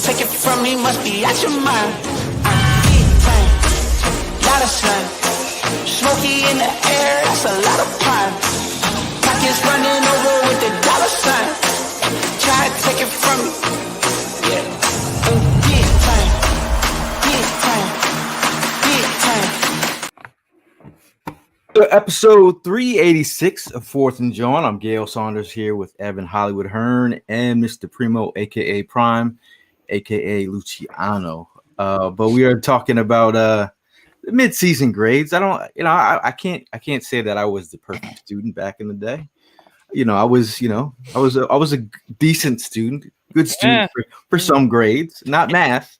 take it from me, must be out your mind. Big time, lot of slime. Smoky in the air, that's a lot of pine. Pockets running over with the dollar sign. Try to take it from me. Yeah. Big time, big time, big time. Episode 386 of Fourth and Jawn. I'm Gail Saunders here with Evan Hollywood Hearn and Mr. Primo, aka Prime, aka Luciano. But we are talking about mid-season grades. I can't say that I was the perfect student back in the day. I was a decent student, good student for some grades, not math,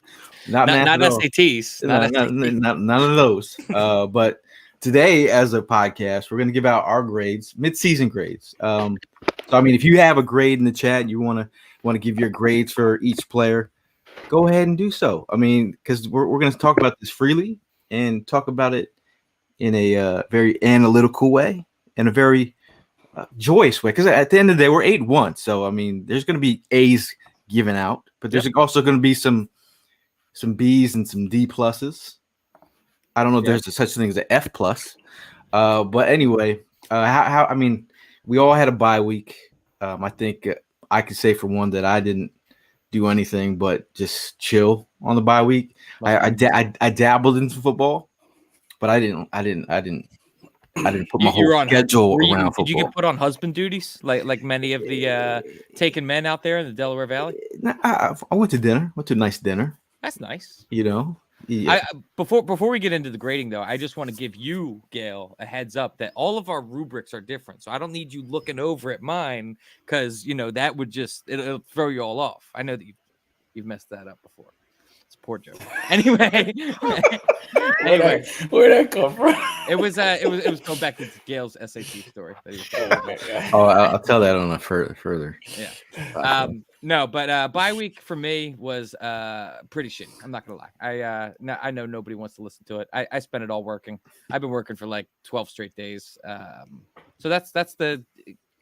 not SATs, none of those. But today, as a podcast, we're going to give out our grades, mid-season grades. So, I mean, if you have a grade in the chat, you want to give your grades for each player, go ahead and do so. I mean, because we're going to talk about this freely and talk about it in a very analytical way and a very joyous way. Because at the end of the day, we're 8-1. So, I mean, there's going to be A's given out, but there's also going to be some B's and some D pluses. I don't know if there's such thing as an F plus. But anyway, I mean, we all had a bye week. I think I could say for one that I didn't do anything but just chill on the bye week. I dabbled into football, but I didn't put my whole schedule around football. Did you get put on husband duties like many of the taken men out there in the Delaware Valley? I went to dinner. Went to a nice dinner. That's nice. Yeah. Before we get into the grading, though, I just want to give you, Gail, a heads up that all of our rubrics are different. So I don't need you looking over at mine because, that would it'll throw you all off. I know that you've messed that up before. It's a poor joke. Anyway, where'd that come from? It was going back to Gail's SAT story. I'll tell that on a further. Yeah. No, but bye week for me was pretty shitty. I'm not gonna lie. I know nobody wants to listen to it. I spent it all working. I've been working for like 12 straight days. So that's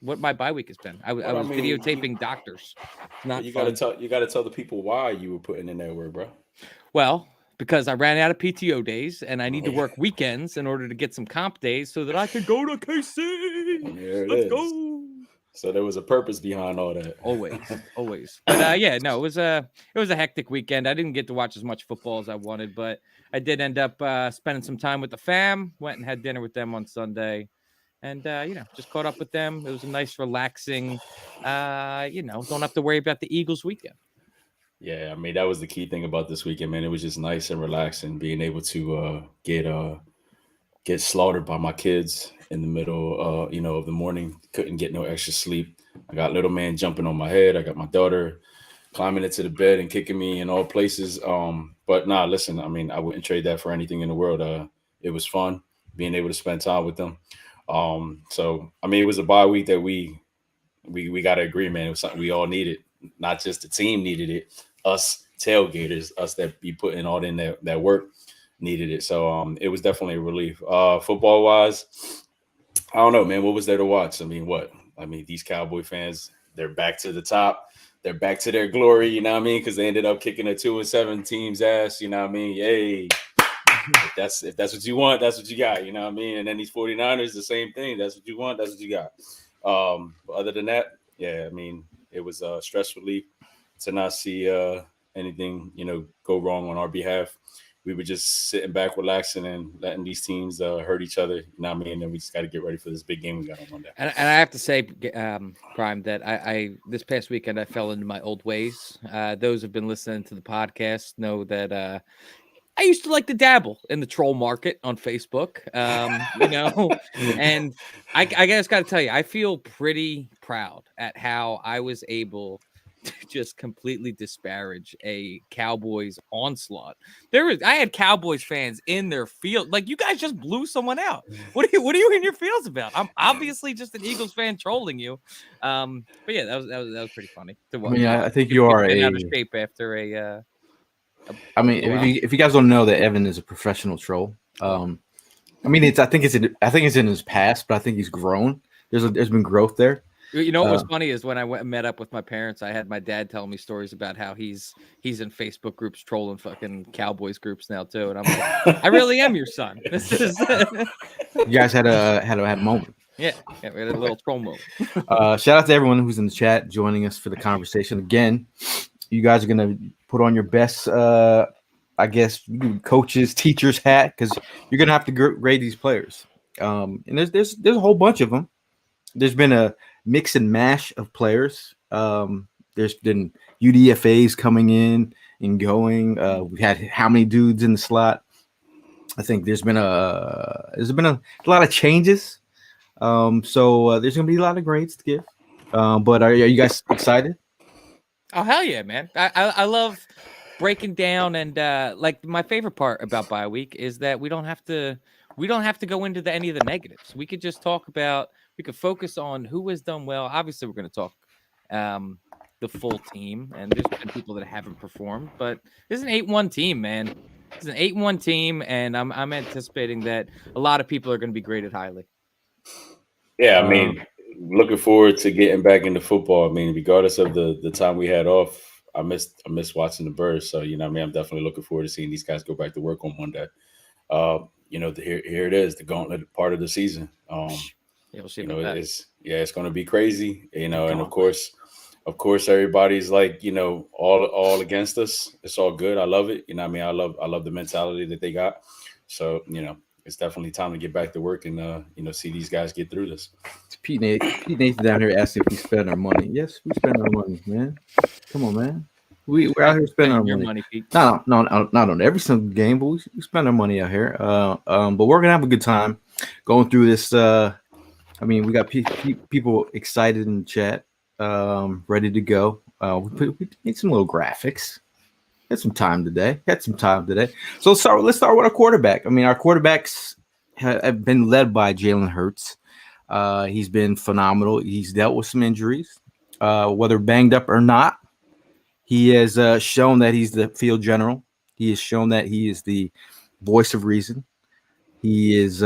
what my bye week has been. I was videotaping doctors. You gotta tell the people why you were putting in that work, bro. Well, because I ran out of PTO days and I need to work weekends in order to get some comp days so that I could go to KC. Let's go. So there was a purpose behind all that. Always. But it was a hectic weekend. I didn't get to watch as much football as I wanted, but I did end up spending some time with the fam. Went and had dinner with them on Sunday, and just caught up with them. It was a nice, relaxing. Don't have to worry about the Eagles weekend. Yeah, I mean that was the key thing about this weekend, man. It was just nice and relaxing, being able to get slaughtered by my kids in the middle, of the morning. Couldn't get no extra sleep. I got little man jumping on my head. I got my daughter climbing into the bed and kicking me in all places. But nah, listen, I mean, I wouldn't trade that for anything in the world. It was fun being able to spend time with them. So, I mean, it was a bye week that we got to agree, man. It was something we all needed. Not just the team needed it. Us tailgaters, us that be putting all in that work needed it. So it was definitely a relief. Football wise, I don't know, man. What was there to watch? I mean, these Cowboy fans, they're back to the top. They're back to their glory, you know what I mean? Because they ended up kicking a 2-7 team's ass, you know what I mean? Yay. If that's what you want, that's what you got, you know what I mean? And then these 49ers, the same thing. That's what you want, that's what you got. But other than that, yeah, I mean, it was stress relief to not see anything, go wrong on our behalf. We were just sitting back, relaxing, and letting these teams hurt each other. You know what I mean? And then we just got to get ready for this big game we got on Monday. And I have to say, Prime, that I this past weekend I fell into my old ways. Those who've been listening to the podcast know that I used to like to dabble in the troll market on Facebook, and I just got to tell you, I feel pretty proud at how I was able to just completely disparage a Cowboys onslaught. I had Cowboys fans in their field. Like, you guys just blew someone out. What are you in your fields about? I'm obviously just an Eagles fan trolling you. But yeah, that was pretty funny. I mean, I think you are out of shape after a I mean, if you guys don't know that Evan is a professional troll, I mean, I think it's in his past, but I think he's grown. There's been growth there. You know what was funny is when I went and met up with my parents, I had my dad telling me stories about how he's in Facebook groups trolling fucking Cowboys groups now too, and I'm like, I really am your son. This is You guys had a moment. yeah, we had a little troll moment. Shout out to everyone who's in the chat joining us for the conversation. Again, you guys are gonna put on your best, I guess, coaches, teachers hat, because you're gonna have to grade these players. And there's a whole bunch of them. There's been a mix and mash of players. There's been UDFAs coming in and going. We had how many dudes in the slot? I think there's been a lot of changes. So there's gonna be a lot of grades to give. But are you guys excited? Oh hell yeah, man! I love breaking down, and like my favorite part about bye week is that we don't have to go into any of the negatives. We could just talk about. We could focus on who has done well. Obviously, we're going to talk the full team, and there's been people that haven't performed, but this is an 8-1 team, man. It's an 8-1 team, and I'm anticipating that a lot of people are going to be graded highly. Yeah, I mean, looking forward to getting back into football. I mean, regardless of the time we had off, I missed watching the Birds. So, you know, I mean, I'm definitely looking forward to seeing these guys go back to work on Monday. You know, here it is, the gauntlet part of the season. We'll see. You know, it's going to be crazy. You know, and of course, everybody's like, you know, all against us. It's all good. I love it. You know, I mean, I love the mentality that they got. So, you know, it's definitely time to get back to work and you know, see these guys get through this. Pete Nathan down here asking if we spend our money. Yes, we spend our money, man. Come on, man. We're out here spending our money. Pete. No, not on every single game, but we spend our money out here. But we're gonna have a good time going through this. I mean, we got people excited in the chat, ready to go. We made some little graphics. Had some time today. So let's start with our quarterback. I mean, our quarterbacks have been led by Jalen Hurts. He's been phenomenal. He's dealt with some injuries, whether banged up or not. He has shown that he's the field general. He has shown that he is the voice of reason. He is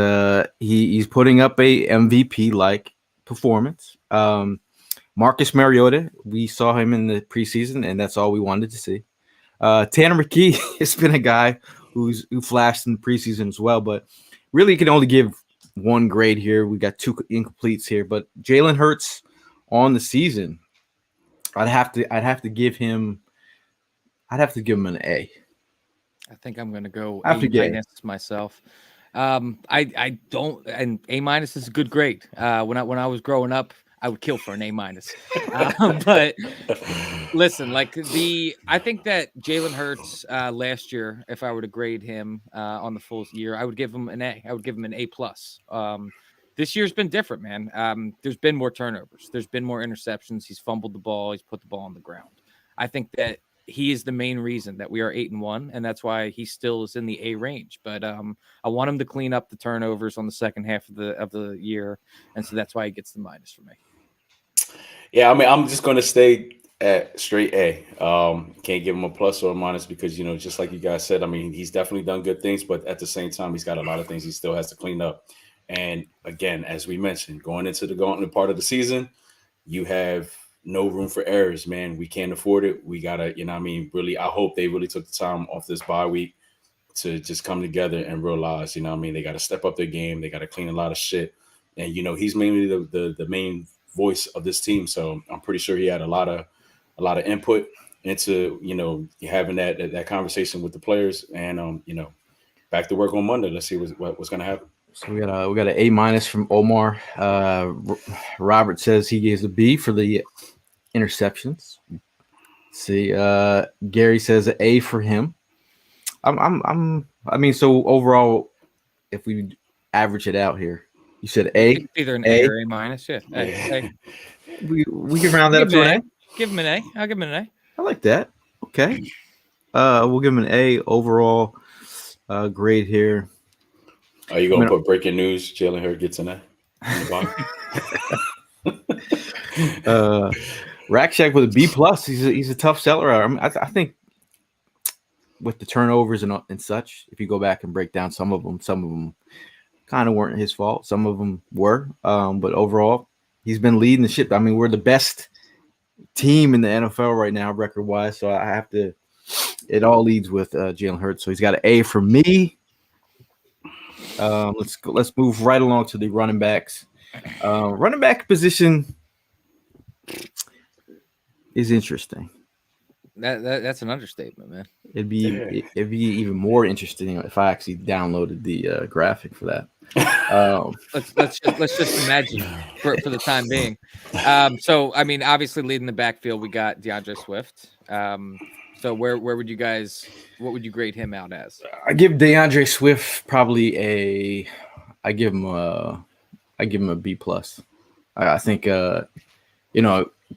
he's putting up a MVP like performance. Marcus Mariota, we saw him in the preseason, and that's all we wanted to see. Tanner McKee has been a guy who flashed in the preseason as well, but really you can only give one grade here. We got two incompletes here, but Jalen Hurts on the season, I'd have to give him an A. I think I'm going to go A- myself. I don't, and A- is a good grade. When I was growing up, I would kill for an A-. But listen, I think that Jalen Hurts last year, if I were to grade him on the full year, I would give him an A. I would give him an A+. This year's been different, man. There's been more turnovers. There's been more interceptions. He's fumbled the ball. He's put the ball on the ground. I think that he is the main reason that we are 8-1, and that's why he still is in the A range. But I want him to clean up the turnovers on the second half of the year, and so that's why he gets the minus for me. Yeah, I mean, I'm just going to stay at straight A. Can't give him a plus or a minus because, you know, just like you guys said, I mean, he's definitely done good things, but at the same time, he's got a lot of things he still has to clean up. And again, as we mentioned, going into the gauntlet part of the season, you have no room for errors, man. We can't afford it. We got to, you know what I mean, really, I hope they really took the time off this bye week to just come together and realize, you know what I mean, they got to step up their game. They got to clean a lot of shit. And, you know, he's mainly the main voice of this team. So I'm pretty sure he had a lot of input into, you know, having that conversation with the players and, you know, back to work on Monday. Let's see what's going to happen. So we got an A- from Omar. Robert says he gives a B for the interceptions. Let's see, Gary says an A for him. I mean, so overall, if we average it out here, you said A. Either an A or A-. Yeah. A. We can round that up to an A. Give him an A. I'll give him an A. I like that. Okay. We'll give him an A overall grade here. Are you gonna put breaking news? Jalen Hurts gets an A. Rack Shack with a B+. He's a tough seller. I think with the turnovers and such, if you go back and break down some of them kind of weren't his fault. Some of them were, but overall, he's been leading the ship. I mean, we're the best team in the NFL right now, record wise. So I have to. It all leads with Jalen Hurts. So he's got an A for me. Let's go. Let's move right along to the running backs. Running back position is interesting. That's an understatement, man. It'd be even more interesting if I actually downloaded the graphic for that. Let's just imagine for the time being. So I mean, obviously leading the backfield, we got DeAndre Swift. So where would you guys? What would you grade him out as? I give DeAndre Swift probably I give him a B plus. I think the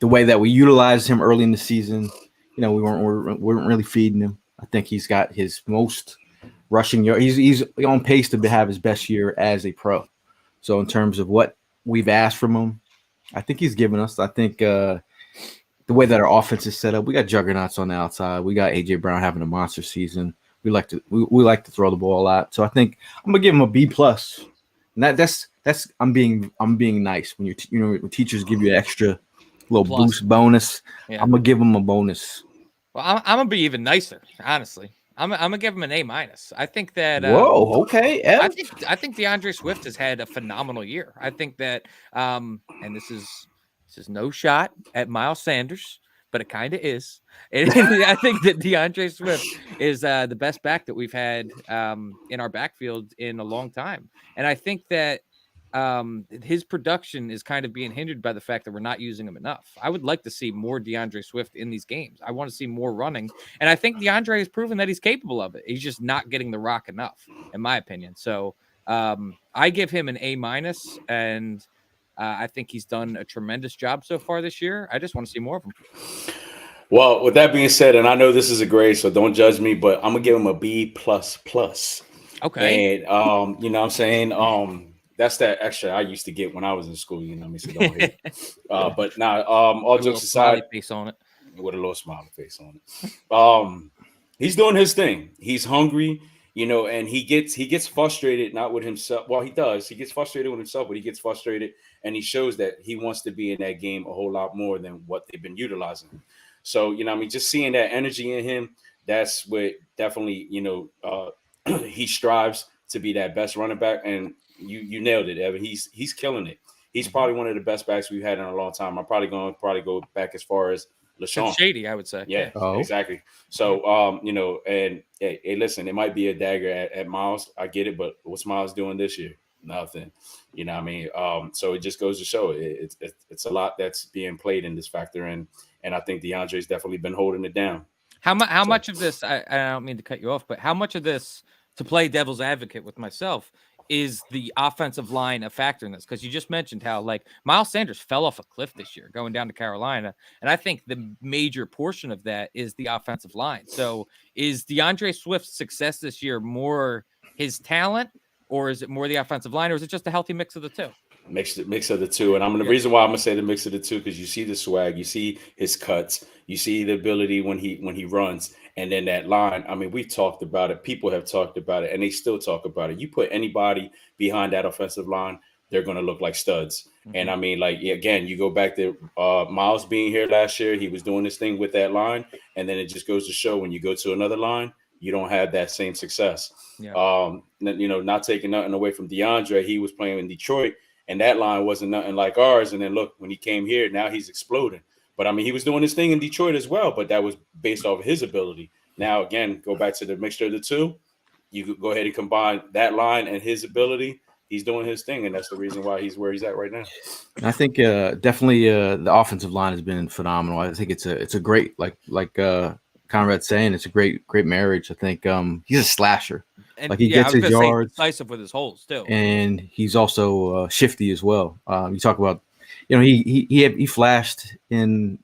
way that we utilized him early in the season, we weren't really feeding him. I think he's got his most rushing yard. He's on pace to have his best year as a pro. So in terms of what we've asked from him, I think he's given us. I think the way that our offense is set up, we got juggernauts on the outside. We got AJ Brown having a monster season. We like to throw the ball a lot. So I think I'm gonna give him a B plus. And that's I'm being nice when when teachers give you an extra little Plus. boost bonus. Yeah. I'm gonna give him a bonus. Well, I'm gonna be even nicer, honestly. I'm gonna give him an A minus. I think that. Whoa, okay. I think DeAndre Swift has had a phenomenal year. I think that, and this is no shot at Miles Sanders, but it kind of is. I think that DeAndre Swift is the best back that we've had in our backfield in a long time, and I think that his production is kind of being hindered by the fact that we're not using him enough. I would like to see more DeAndre Swift in these games. I want to see more running, and I think DeAndre has proven that he's capable of it. He's just not getting the rock enough, in my opinion. So I give him an A minus, and I think he's done a tremendous job so far this year. I just want to see more of him. Well, with that being said, and I know this is a grade, so don't judge me, but I'm gonna give him a B plus. Okay. And you know what I'm saying? That's that extra I used to get when I was in school, you know what I mean? So don't hate. But now all jokes aside, face on it. With a little smiley face on it. He's doing his thing. He's hungry, and he gets frustrated, not with himself. Well, he does. He gets frustrated with himself, but he gets frustrated and he shows that he wants to be in that game a whole lot more than what they've been utilizing. So, just seeing that energy in him, that's what definitely, he strives to be that best running back. And you nailed it, Evan. He's killing it. He's probably one of the best backs we've had in a long time. I'm probably going to go back as far as LaShawn. Shady, I would say. Yeah, exactly. So, and hey, listen, it might be a dagger at Miles. I get it, but what's Miles doing this year? Nothing. You know what I mean? So it just goes to show it's a lot that's being played in this factor, and I think DeAndre's definitely been holding it down. How much of this? I don't mean to cut you off, but how much of this, to play devil's advocate with myself, is the offensive line a factor in this? Because you just mentioned how Miles Sanders fell off a cliff this year going down to Carolina. And I think the major portion of that is the offensive line. So is DeAndre Swift's success this year more his talent, or is it more the offensive line, or is it just a healthy mix of the two? Mix of the two. And the reason why I'm gonna say the mix of the two, because you see the swag, you see his cuts, you see the ability when he runs, and then that line. I mean, we've talked about it, people have talked about it, and they still talk about it. You put anybody behind that offensive line, they're gonna look like studs. Mm-hmm. And I mean, again, you go back to Miles being here last year, he was doing this thing with that line, and then it just goes to show when you go to another line, you don't have that same success. Yeah. Not taking nothing away from DeAndre, he was playing in Detroit, and that line wasn't nothing like ours. And then look, when he came here, now he's exploding. But I mean, he was doing his thing in Detroit as well, but that was based off of his ability. Now, again, go back to the mixture of the two. You could go ahead and combine that line and his ability. He's doing his thing, and that's the reason why he's where he's at right now. I think definitely the offensive line has been phenomenal. I think it's a great, like Conrad's saying, it's a great marriage. I think he's a slasher. And he gets his yards, decisive with his holes too, and he's also shifty as well. You talk about, he flashed in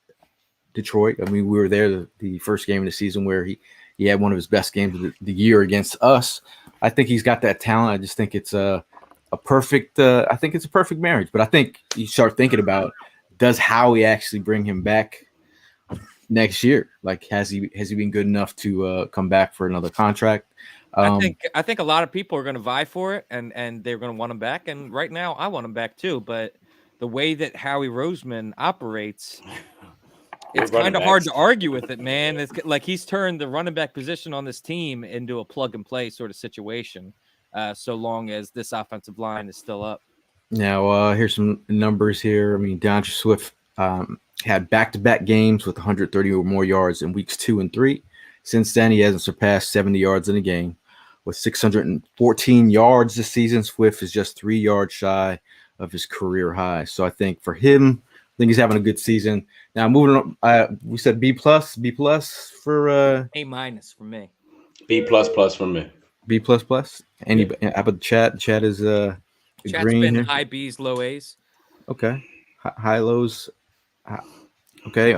Detroit. I mean, we were there the first game of the season where he had one of his best games of the year against us. I think he's got that talent. I just think it's a perfect. I think it's a perfect marriage. But I think you start thinking about, does Howie actually bring him back next year? Has he been good enough to come back for another contract? I think a lot of people are going to vie for it, and they're going to want him back. And right now, I want him back too. But the way that Howie Roseman operates, it's We're running kind of hard backs. to argue with it, man. It's like he's turned the running back position on this team into a plug and play sort of situation. So long as this offensive line is still up. Now, here's some numbers here. I mean, DeAndre Swift had back-to-back games with 130 or more yards in weeks 2 and 3. Since then, he hasn't surpassed 70 yards in a game. With 614 yards this season, Swift is just 3 yards shy of his career high. So I think for him, I think he's having a good season. Now, moving on, we said B plus for A- for me. B++ for me. B plus. Any how about the chat? The chat is Chat's green been here. high B's, low A's. Okay, high lows. Okay,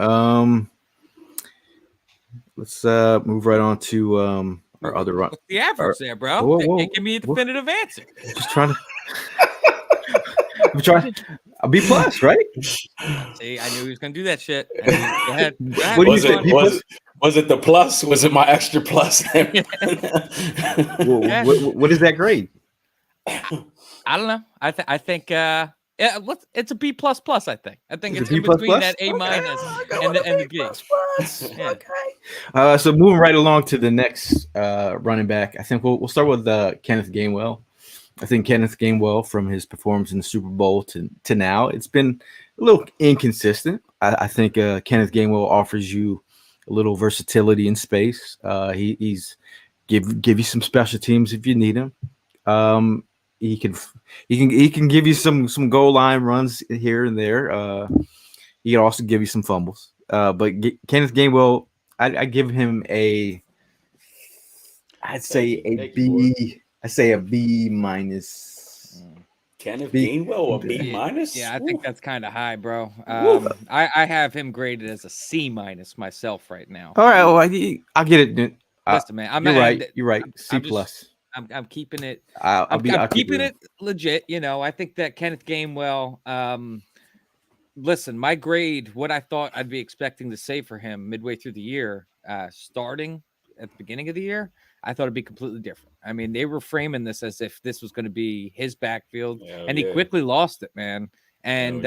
let's move right on to our other run. What's the average there, bro? Whoa, Give me a definitive answer. Just trying to. I'm trying. A B plus, right? See, I knew he was gonna do that shit. Go ahead. What do you think? Was it the plus? Was it my extra plus? What is that grade? I don't know. I think it's a B plus. I think it's B in plus between plus? that A minus and the B. Yeah. Okay. So moving right along to the next running back, I think we'll start with Kenneth Gainwell. I think Kenneth Gainwell, from his performance in the Super Bowl to now, it's been a little inconsistent. I think Kenneth Gainwell offers you a little versatility in space. He's give you some special teams if you need him. He can give you some goal line runs here and there. He can also give you some fumbles. But Kenneth Gainwell, I give him I'd say a B. I say a B minus. Kenneth Gainwell, a B minus? Yeah, I think that's kind of high, bro. I have him graded as a C minus myself right now. All right, well, I'll get it. Listen, man, You're right. C plus. I'm keeping it. I'm keeping it legit. You know, I think that Kenneth Gainwell. Listen, my grade, what I thought I'd be expecting to say for him midway through the year, starting at the beginning of the year, I thought it'd be completely different. I mean, they were framing this as if this was going to be his backfield, and he quickly lost it, man. And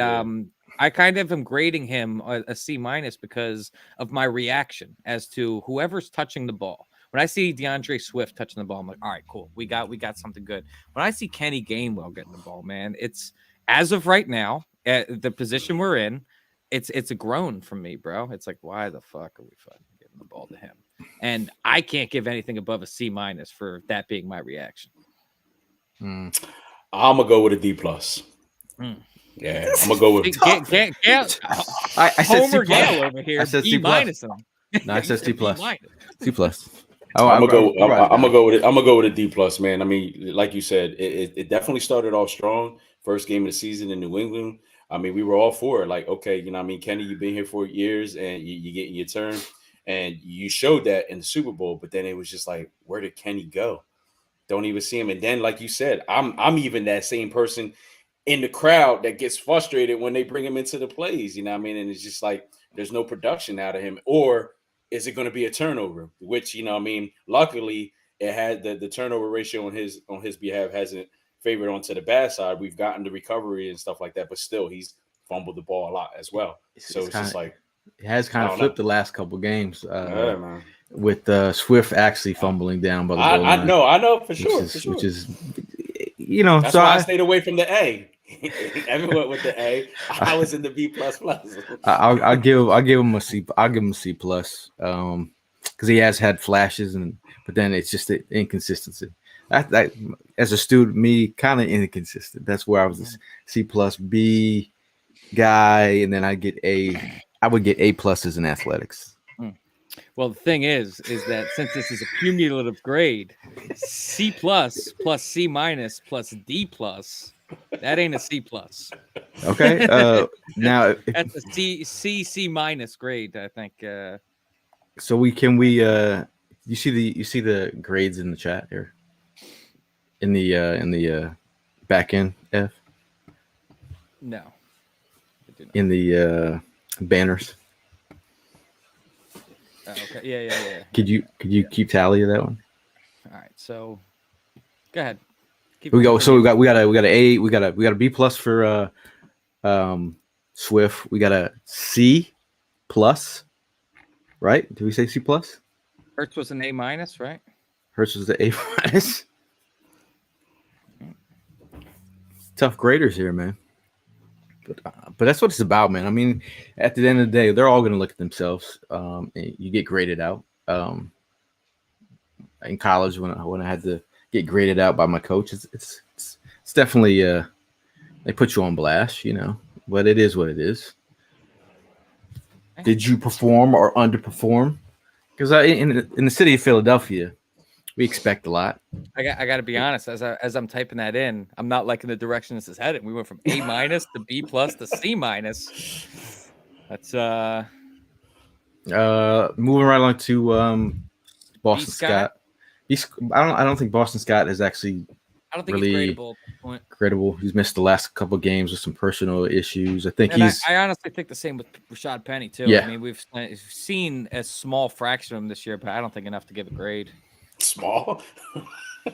I kind of am grading him a C minus because of my reaction as to whoever's touching the ball. When I see DeAndre Swift touching the ball, I'm like, all right, cool. We got something good. When I see Kenny Gainwell getting the ball, man, it's as of right now, at the position we're in, it's a groan from me, bro. It's like, why the fuck are we fucking giving the ball to him? And I can't give anything above a C minus for that being my reaction. I'm gonna go with a D plus. Yeah, I'm gonna go with. I said Homer C plus. Gale over here. I said B C plus. minus him. No, I said C plus. C plus. I'm gonna go with a D plus, man. I mean, like you said, it definitely started off strong. First game of the season in New England. I mean, we were all for it. Like, okay, you know, I mean, Kenny, you've been here for years, and you get your turn, and you showed that in the Super Bowl. But then it was just like, where did Kenny go? Don't even see him. And then, like you said, I'm even that same person in the crowd that gets frustrated when they bring him into the plays. You know what I mean? And it's just like there's no production out of him, or is it going to be a turnover? Which, you know, I mean, luckily it had the turnover ratio on his behalf hasn't favored onto the bad side. We've gotten the recovery and stuff like that, but still he's fumbled the ball a lot as well. So it's just like it has kind of flipped the last couple games. Man. With Swift actually fumbling down by the goal line. I know for sure. Which is, you know, that's why I stayed away from the A. Everyone with the A. I was in the B plus. I'll give him a C. I'll give him a C plus. Because he has had flashes, but then it's just the inconsistency. I as a student, me kind of inconsistent. That's where I was a C plus B guy, and then I would get A pluses in athletics. Well, the thing is that since this is a cumulative grade, C plus C minus plus D plus, that ain't a C plus. Okay. Now that's a C minus grade, I think. So you see the grades in the chat here in the back end F? No. In the banners. Okay. Yeah. Could you keep tally of that one? All right. So, go ahead. We got an A. We got a B plus for Swift, we got a C plus, right? Did we say C plus? Hertz was an A minus, right? Hurts was the A minus. Tough graders here, man. But that's what it's about, man. I mean, at the end of the day, they're all going to look at themselves. And you get graded out. In college, when I had to get graded out by my coach, it's definitely they put you on blast, you know. But it is what it is. Did you perform or underperform? Because in the city of Philadelphia, we expect a lot. I got to be honest. As I'm typing that in, I'm not liking the direction this is headed. We went from A minus to B plus to C minus. That's moving right along to Boston Scott. Scott. I don't think Boston Scott is actually I don't think really he's gradable at this point. credible. He's missed the last couple of games with some personal issues. I think And he's. I honestly think the same with Rashad Penny too. Yeah. I mean, we've seen a small fraction of him this year, but I don't think enough to give a grade. Small.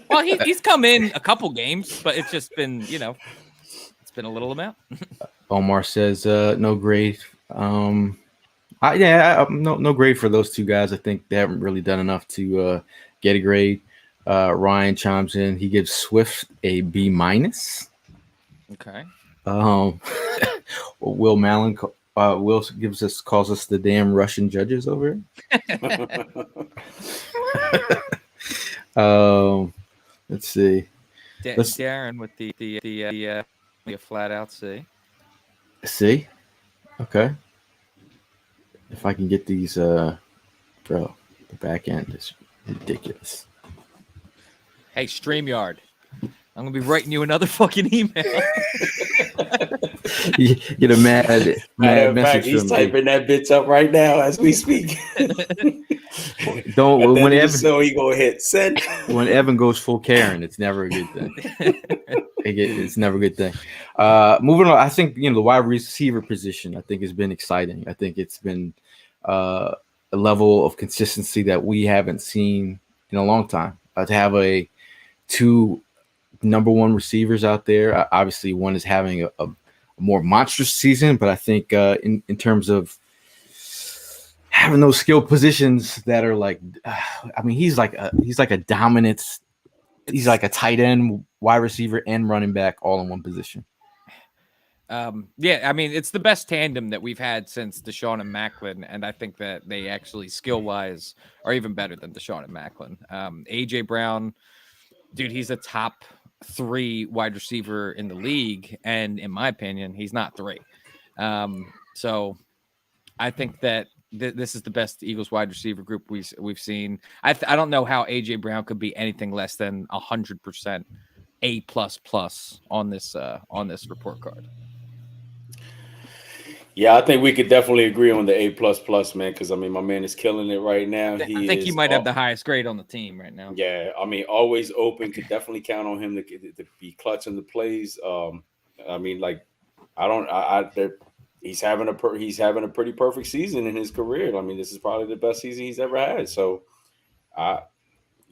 Well, he's come in a couple games, but it's just been, it's been a little amount. Omar says no grade. No grade for those two guys. I think they haven't really done enough to get a grade. Ryan chimes in. He gives Swift a B minus. Okay. Will Mallon calls us the damn Russian judges over here. Let's see. Darren with the flat out C. See? Okay. If I can get these, bro, the back end is ridiculous. Hey, StreamYard. I'm gonna be writing you another fucking email. You get a mad message he's from typing that bitch up right now as we speak. Don't when Evan, so he gonna hit send. When Evan goes full Karen, it's never a good thing. It's never a good thing. Moving on, I think the wide receiver position I think has been exciting. I think it's been a level of consistency that we haven't seen in a long time. To have two number one receivers out there. Obviously, one is having a more monstrous season, but I think in terms of having those skill positions that are like, I mean, he's like a dominant. He's like a tight end, wide receiver, and running back all in one position. Yeah, I mean, it's the best tandem that we've had since Deshaun and Macklin, and I think that they actually skill-wise are even better than Deshaun and Macklin. AJ Brown, dude, he's a top 3 wide receiver in the league, and in my opinion, he's not 3. So I think that this is the best Eagles wide receiver group we've seen. I don't know how AJ Brown could be anything less than 100% A++ on this report card. Yeah, I think we could definitely agree on the A++, man, because, I mean, my man is killing it right now. I think he might have the highest grade on the team right now. Yeah, I mean, always open. Could definitely count on him to be clutch in the plays. I mean, like, he's having a pretty perfect season in his career. I mean, this is probably the best season he's ever had. So,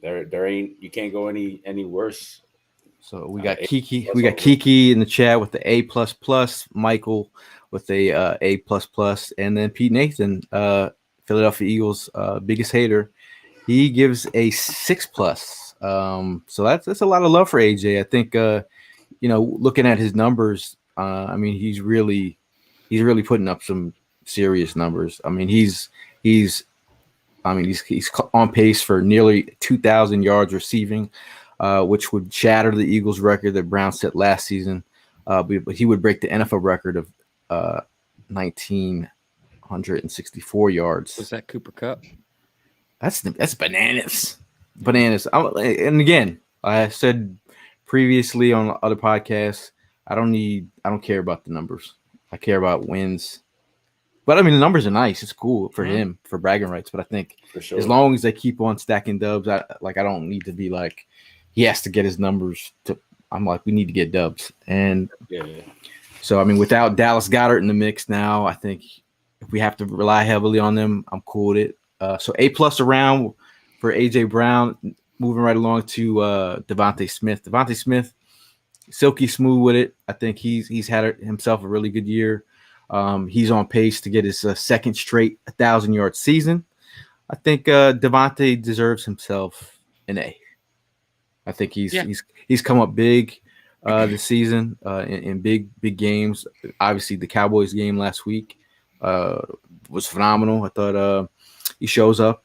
there ain't, you can't go any worse. So we got Kiki. We got Kiki in the chat with the A++. Michael with a A++, and then Pete Nathan, Philadelphia Eagles biggest hater, he gives a 6+. So that's a lot of love for AJ. I think looking at his numbers, I mean he's really putting up some serious numbers. I mean he's on pace for nearly 2,000 yards receiving, which would shatter the Eagles record that Brown set last season. But he would break the NFL record of 1,964 yards. Was that Cooper Kupp? That's bananas. And again, I said previously on other podcasts, I don't care about the numbers. I care about wins. But I mean, the numbers are nice. It's cool for him for bragging rights. But I think as long as they keep on stacking dubs, I don't need to be like he has to get his numbers to. I'm like, we need to get dubs. And so, I mean, without Dallas Goedert in the mix now, I think if we have to rely heavily on them, I'm cool with it. So A+ around for AJ Brown. Moving right along to Devontae Smith. Devontae Smith, silky smooth with it. I think he's had himself a really good year. He's on pace to get his second straight 1,000-yard season. I think Devontae deserves himself an A. I think Yeah. he's come up big this season in big games. Obviously, the Cowboys game last week uh, was phenomenal. I thought he shows up.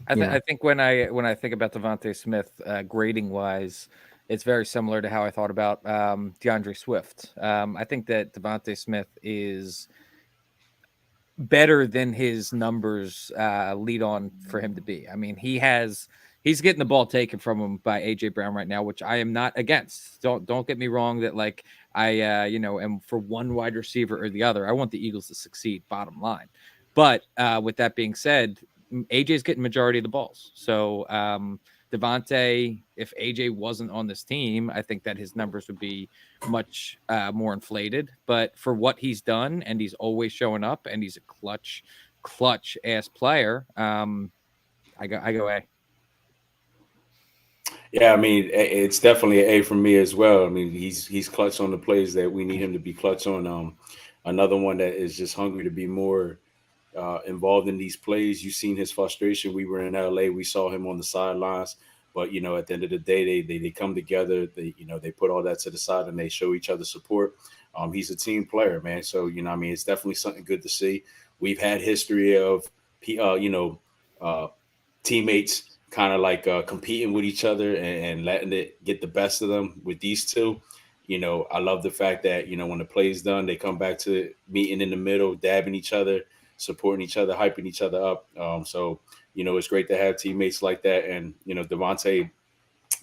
I think when I think about Devontae Smith grading wise, it's very similar to how I thought about DeAndre Swift. I think that Devontae Smith is better than his numbers lead on for him to be. I mean, he's getting the ball taken from him by AJ Brown right now, which I am not against. Don't get me wrong that like I am for one wide receiver or the other. I want the Eagles to succeed, bottom line. But with that being said, AJ's getting majority of the balls. So Devontae, if AJ wasn't on this team, I think that his numbers would be much more inflated. But for what he's done, and he's always showing up, and he's a clutch ass player, I go A. Yeah, I mean, it's definitely an A for me as well. I mean, he's clutch on the plays that we need him to be clutch on. Another one that is just hungry to be more involved in these plays. You've seen his frustration. We were in LA. We saw him on the sidelines. But at the end of the day, they come together. They put all that to the side and they show each other support. He's a team player, man. So I mean, it's definitely something good to see. We've had history of teammates kind of like competing with each other and letting it get the best of them with these two. I love the fact that when the play's done, they come back to meeting in the middle, dabbing each other, supporting each other, hyping each other up. So it's great to have teammates like that. And Devontae,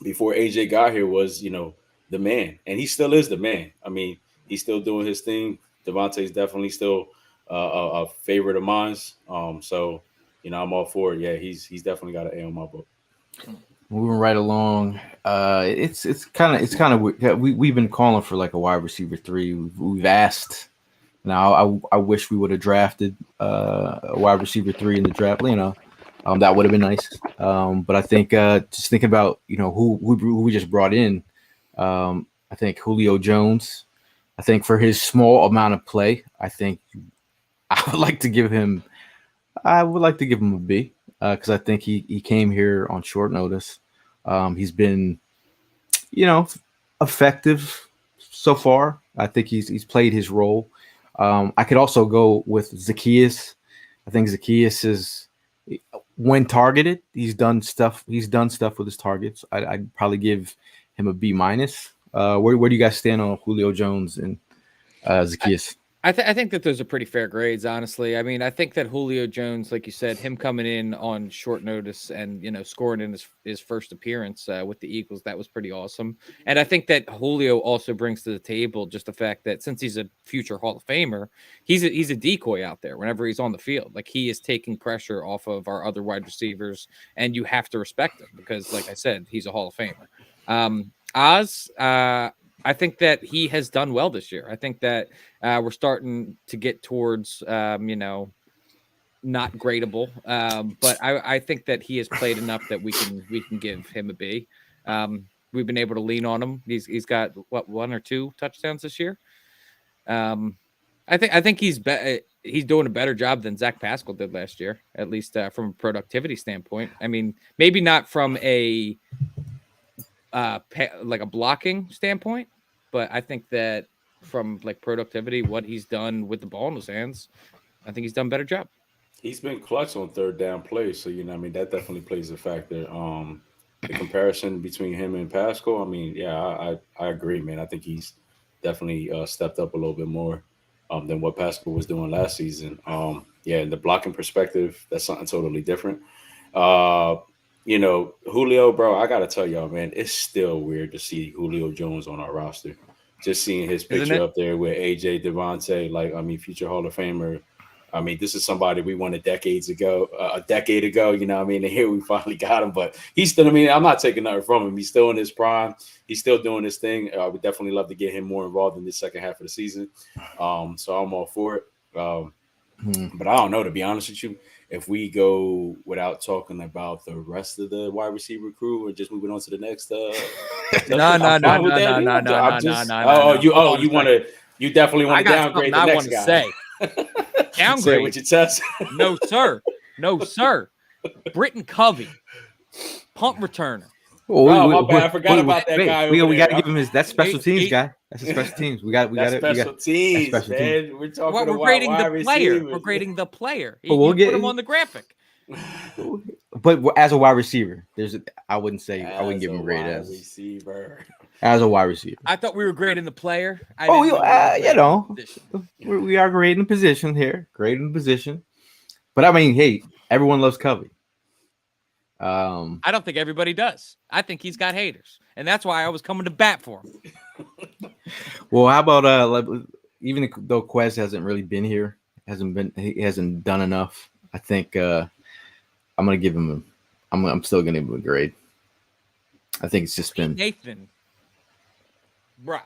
before AJ got here, was the man, and he still is the man. I mean, he's still doing his thing. Devontae's definitely still a favorite of mine. So I'm all for it. Yeah, he's definitely got an A on my book. Moving right along, it's kind of we've been calling for like a wide receiver 3. We've asked. Now I wish we would have drafted a wide receiver 3 in the draft. That would have been nice. But I think just thinking about who we just brought in, I think Julio Jones. I think for his small amount of play, I think I would like to give him a B because I think he came here on short notice. He's been effective so far. I think he's played his role. I could also go with Zacchaeus. I think Zacchaeus is, when targeted, he's done stuff with his targets. I'd probably give him a B minus. Where do you guys stand on Julio Jones and Zacchaeus? I think that those are pretty fair grades, honestly. I mean, I think that Julio Jones, like you said, him coming in on short notice and scoring in his first appearance with the Eagles, that was pretty awesome. And I think that Julio also brings to the table just the fact that since he's a future Hall of Famer, he's a decoy out there whenever he's on the field. Like, he is taking pressure off of our other wide receivers, and you have to respect him because, like I said, he's a Hall of Famer. Oz, I think that he has done well this year. I think that we're starting to get towards, not gradable, but I think that he has played enough that we can give him a B. We've been able to lean on him. He's got 1 or 2 touchdowns this year. I think he's doing a better job than Zach Pascal did last year, at least from a productivity standpoint. I mean, maybe not from a like a blocking standpoint, but I think that from like productivity, what he's done with the ball in his hands, I think he's done a better job. He's been clutch on third down plays, so I mean, that definitely plays a factor. The comparison between him and Pascal, I mean, yeah, I agree, man. I think he's definitely stepped up a little bit more than what Pascal was doing last season. Yeah, in the blocking perspective, that's something totally different. Uh, Julio, bro, I gotta tell y'all, man, it's still weird to see Julio Jones on our roster. Just seeing his Isn't picture it? up there with AJ Devontae, like, I mean, future Hall of Famer. I mean, this is somebody we wanted a decade ago, what I mean? And here we finally got him, but he's still, I mean, I'm not taking nothing from him. He's still in his prime. He's still doing his thing. I would definitely love to get him more involved in the second half of the season. So I'm all for it. But I don't know, to be honest with you. if we go without talking about the rest of the wide receiver crew and just moving on to the next No. I'm fine with that. You want to you definitely want to downgrade the next guy. Say Say it with your chest. No, sir. No, sir. Britton Covey, punt returner. Oh, my bad. I forgot about that guy. We got to give him his. That's special teams guy. That's his special teams. We got special teams, man. We're talking about grading the player. Receivers. We're grading the player. But we'll get put him on the graphic. But as a wide receiver, I wouldn't give him a grade as receiver. As a wide receiver. I thought we were grading the player. We are grading the position here. Grading the position. But I mean, hey, everyone loves Covey. I don't think everybody does. I think he's got haters, and that's why I was coming to bat for him. Well, how about even though Quez hasn't really been here, he hasn't done enough. I think I'm gonna give him I'm still gonna give him a grade. I think it's just been Nathan, bro.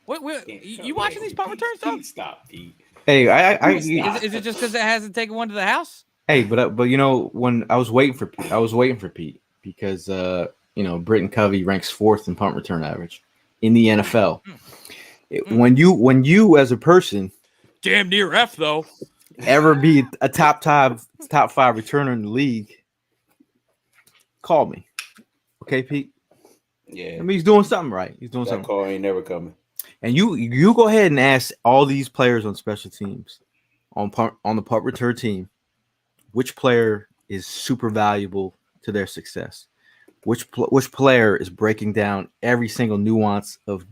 What you watching these punt returns though? Stop, Pete. Hey, is it just because it hasn't taken one to the house? Hey, but you know, when I was waiting for Pete because Britton Covey ranks 4th in punt return average in the NFL. When you as a person damn near F though ever be a top 5 returner in the league, call me. Okay, Pete? Yeah. I mean, he's doing something right. He's doing something. That call ain't never coming. And you go ahead and ask all these players on special teams on the punt return team, which player is super valuable to their success? Which player is breaking down every single nuance of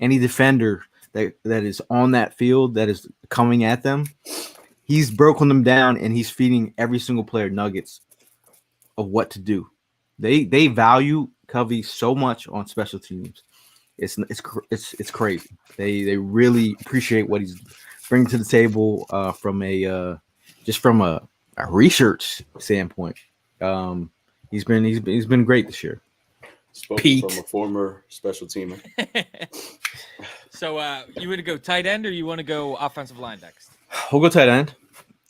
any defender that is on that field that is coming at them? He's broken them down, and he's feeding every single player nuggets of what to do. They value Covey so much on special teams. It's crazy. They really appreciate what he's bringing to the table from a research standpoint. He's been great this year. Spoken from a former special teamer. So you want to go tight end or you want to go offensive line next? We'll go tight end.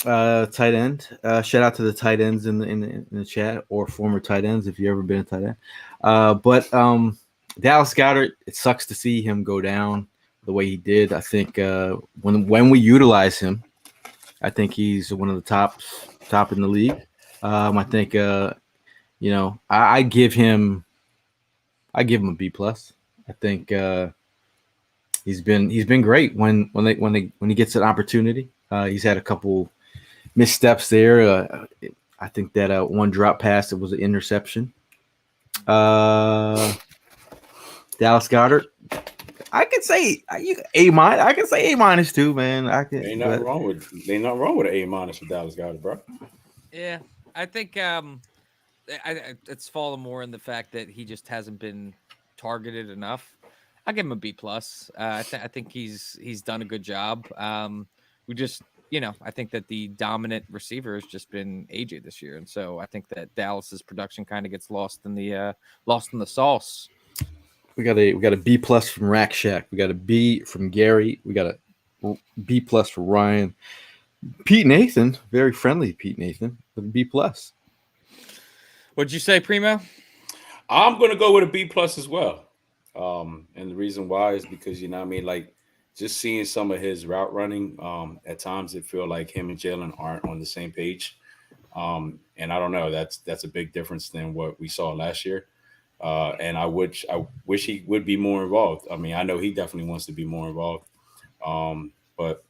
Tight end. Shout out to the tight ends in the chat or former tight ends if you've ever been a tight end. But Dallas Goedert, it sucks to see him go down the way he did. I think when we utilize him, I think he's one of the top in the league. I think I give him a B+. I think he's been great when he gets an opportunity. He's had a couple missteps there. I think that one drop pass, it was an interception. Dallas Goedert, I could say A-. I could say A- too, man. Ain't nothing wrong with an A- with Dallas Goedert, bro. Yeah, I think it's fallen more in the fact that he just hasn't been targeted enough. I'll give him a B+. I think he's done a good job. We just, I think that the dominant receiver has just been AJ this year, and so I think that Dallas's production kind of gets lost in the sauce. We got a B+ from Rack Shack. We got a B from Gary. We got a B+ for Ryan. Pete Nathan, very friendly Pete Nathan, with a B+. What'd you say, Primo? I'm gonna go with a B+ as well. And the reason why is because like just seeing some of his route running, at times it feel like him and Jalen aren't on the same page. And I don't know, that's a big difference than what we saw last year. And I wish he would be more involved. I mean, I know he definitely wants to be more involved. But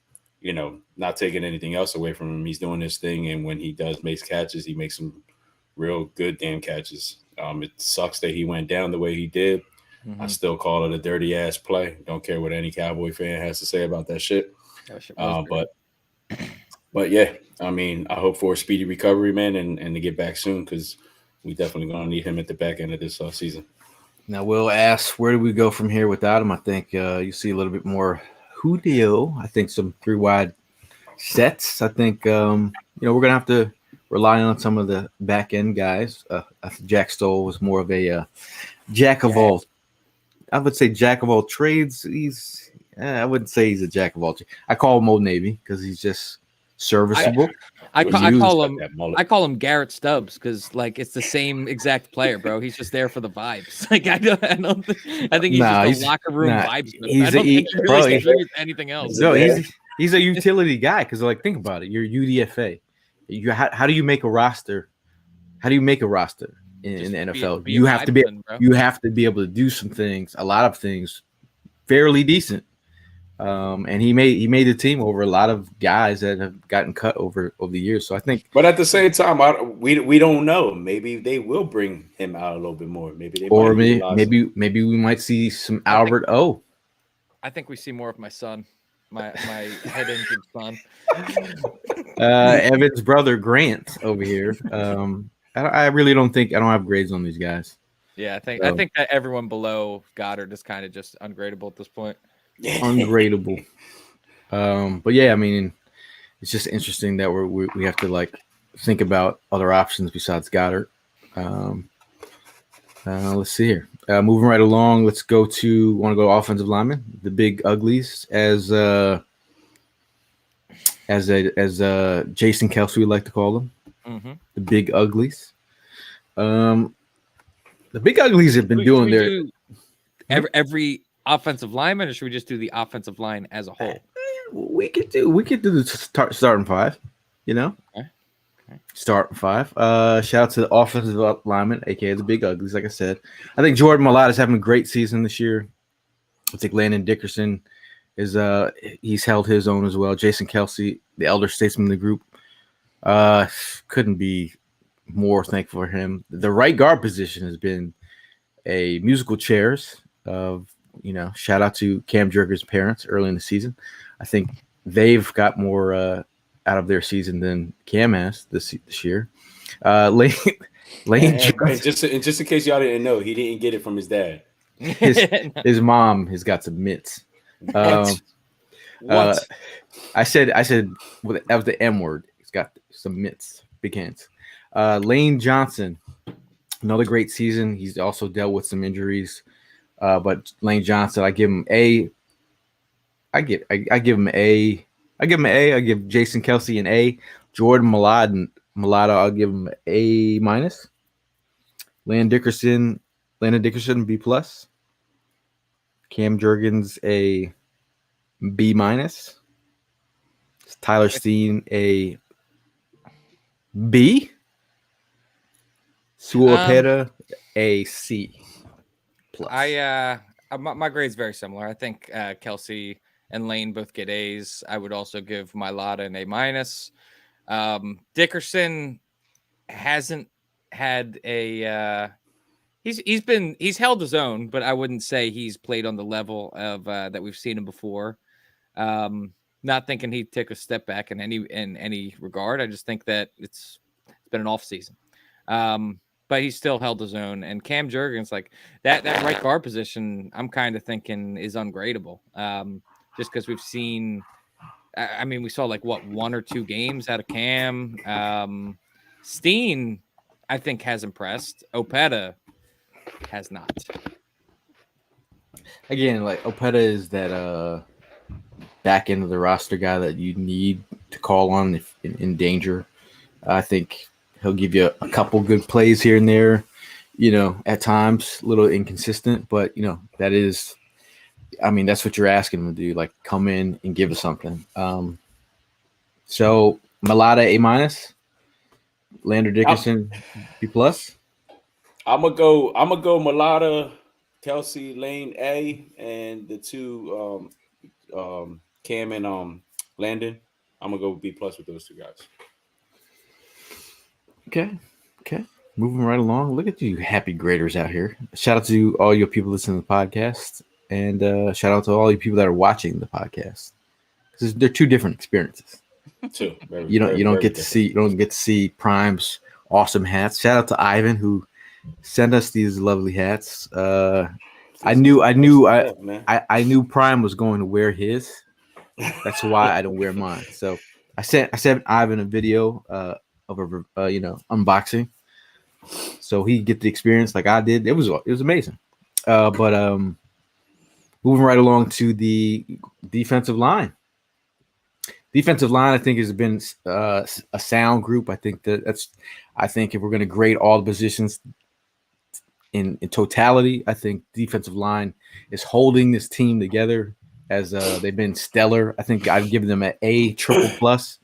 not taking anything else away from him, he's doing this thing, and when he does make catches, he makes some real good damn catches. It sucks that he went down the way he did. Mm-hmm. I still call it a dirty ass play. Don't care what any Cowboy fan has to say about that shit. But yeah, I mean, I hope for a speedy recovery, man, and to get back soon, because we definitely gonna need him at the back end of this season. Now, Will asks, where do we go from here without him? I think you see a little bit more Julio. I think some 3 wide sets. I think we're gonna have to rely on some of the back end guys. Jack Stoll was more of a jack of all. I would say jack of all trades. I wouldn't say he's a jack of all trades. I call him Old Navy because he's just serviceable. I Used. call him Garrett Stubbs because like it's the same exact player, bro. He's just there for the vibes. Like I think he's just a locker room vibes. I don't think he really contributes to anything else. No, he's a utility guy because like think about it. You're UDFA. How do you make a roster? How do you make a roster in the NFL? You have to be able to do some things, a lot of things, fairly decent. And he made the team over a lot of guys that have gotten cut over the years. So I think, but at the same time, we don't know. Maybe they will bring him out a little bit more. Maybe maybe we might see some Albert O. I think we see more of my son, my head injured son. Evan's brother Grant over here. I really don't think I don't have grades on these guys. Yeah, I think that everyone below Goddard is kind of just ungradable at this point. Ungradable. But yeah, I mean, it's just interesting that we have to like think about other options besides Goddard. Let's see here. Moving right along, let's go to offensive lineman, the big uglies, as Jason Kelsey would like to call them, the big uglies. The big uglies have been doing their every offensive lineman, or should we just do the offensive line as a whole? We could do the starting five, you know. Okay. Starting five. Shout out to the offensive lineman, aka the big uglies. Like I said, I think Jordan Mailata is having a great season this year. I think Landon Dickerson is he's held his own as well. Jason Kelsey, the elder statesman of the group, couldn't be more thankful for him. The right guard position has been a musical chairs of. Shout out to Cam Jurgens' parents early in the season. I think they've got more out of their season than Cam has this year. Lane just in case y'all didn't know, he didn't get it from his dad. His mom has got some mitts. What? I said that was the M word. He's got some mitts, big hands. Lane Johnson, another great season. He's also dealt with some injuries. But Lane Johnson, I give him A. I give him A. I give Jason Kelsey an A. Jordan Mailata, I'll give him A minus. Landon Dickerson B plus. Cam Jurgens a B minus. Tyler Steen a B. Suopeta a C. Plus. My grade's very similar. I think Kelsey and Lane both get A's. I would also give Mailata an A minus. Dickerson hasn't had a he's held his own, but I wouldn't say he's played on the level of that we've seen him before. Not thinking he'd take a step back in any regard. I just think that it's been an off season. But he still held his own. And Cam Jurgens, like that right guard position, I'm kind of thinking is ungradable. Just because we've seen, I mean, we saw like one or two games out of Cam. Steen, I think, has impressed. Opeta has not. Again, like Opeta is that back end of the roster guy that you need to call on if in danger. I think he'll give you a couple good plays here and there, at times a little inconsistent, but that is, I mean, that's what you're asking him to do, like come in and give us something. So Mailata A minus, Landon Dickerson B plus. I'm gonna go Mailata, Kelsey, Lane A, and the two Cam and Landon. I'm gonna go B plus with those two guys. Okay. Moving right along. Look at you happy graders out here. Shout out to all your people listening to the podcast, and shout out to all you people that are watching the podcast. Because they're two different experiences. You don't get to see Prime's awesome hats. Shout out to Ivan who sent us these lovely hats. I knew Prime was going to wear his. That's why I don't wear mine. So I sent Ivan a video of a unboxing, so he get the experience like I did. It was amazing. But moving right along to the defensive line, Defensive line, I think, has been a sound group. I think if we're going to grade all the positions in totality, I think defensive line is holding this team together as they've been stellar. I think I'd give them an A triple plus.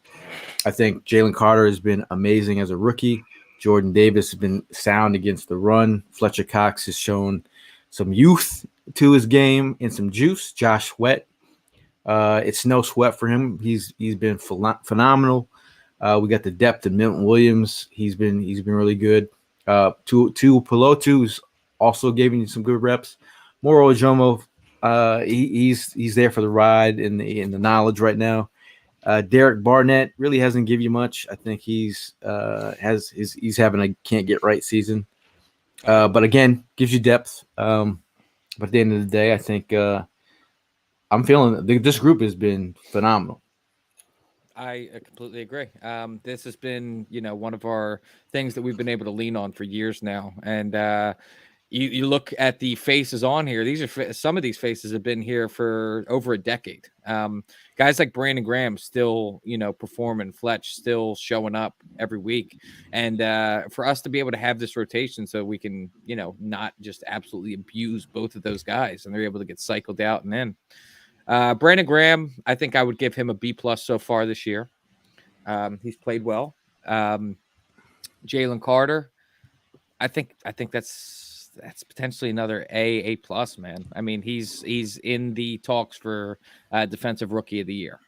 I think Jalen Carter has been amazing as a rookie. Jordan Davis has been sound against the run. Fletcher Cox has shown some youth to his game and some juice. Josh Sweat, it's no sweat for him. He's been phenomenal. We got the depth of Milton Williams. He's been really good. Tu Pelotu's also giving you some good reps. Moro Ojomo, he's there for the ride and the knowledge right now. Derek Barnett really hasn't given you much. I think he's having a can't get right season. But again, gives you depth. But at the end of the day, I think I'm feeling this group has been phenomenal. I completely agree. This has been, one of our things that we've been able to lean on for years now. And you look at the faces on here. These are some of these faces have been here for over a decade. Guys like Brandon Graham still, performing. Fletch still showing up every week. And for us to be able to have this rotation, so we can, not just absolutely abuse both of those guys, and they're able to get cycled out and in. Brandon Graham, I think I would give him a B+ so far this year. He's played well. Jalen Carter, I think that's potentially another A+, man. I mean, he's in the talks for defensive rookie of the year.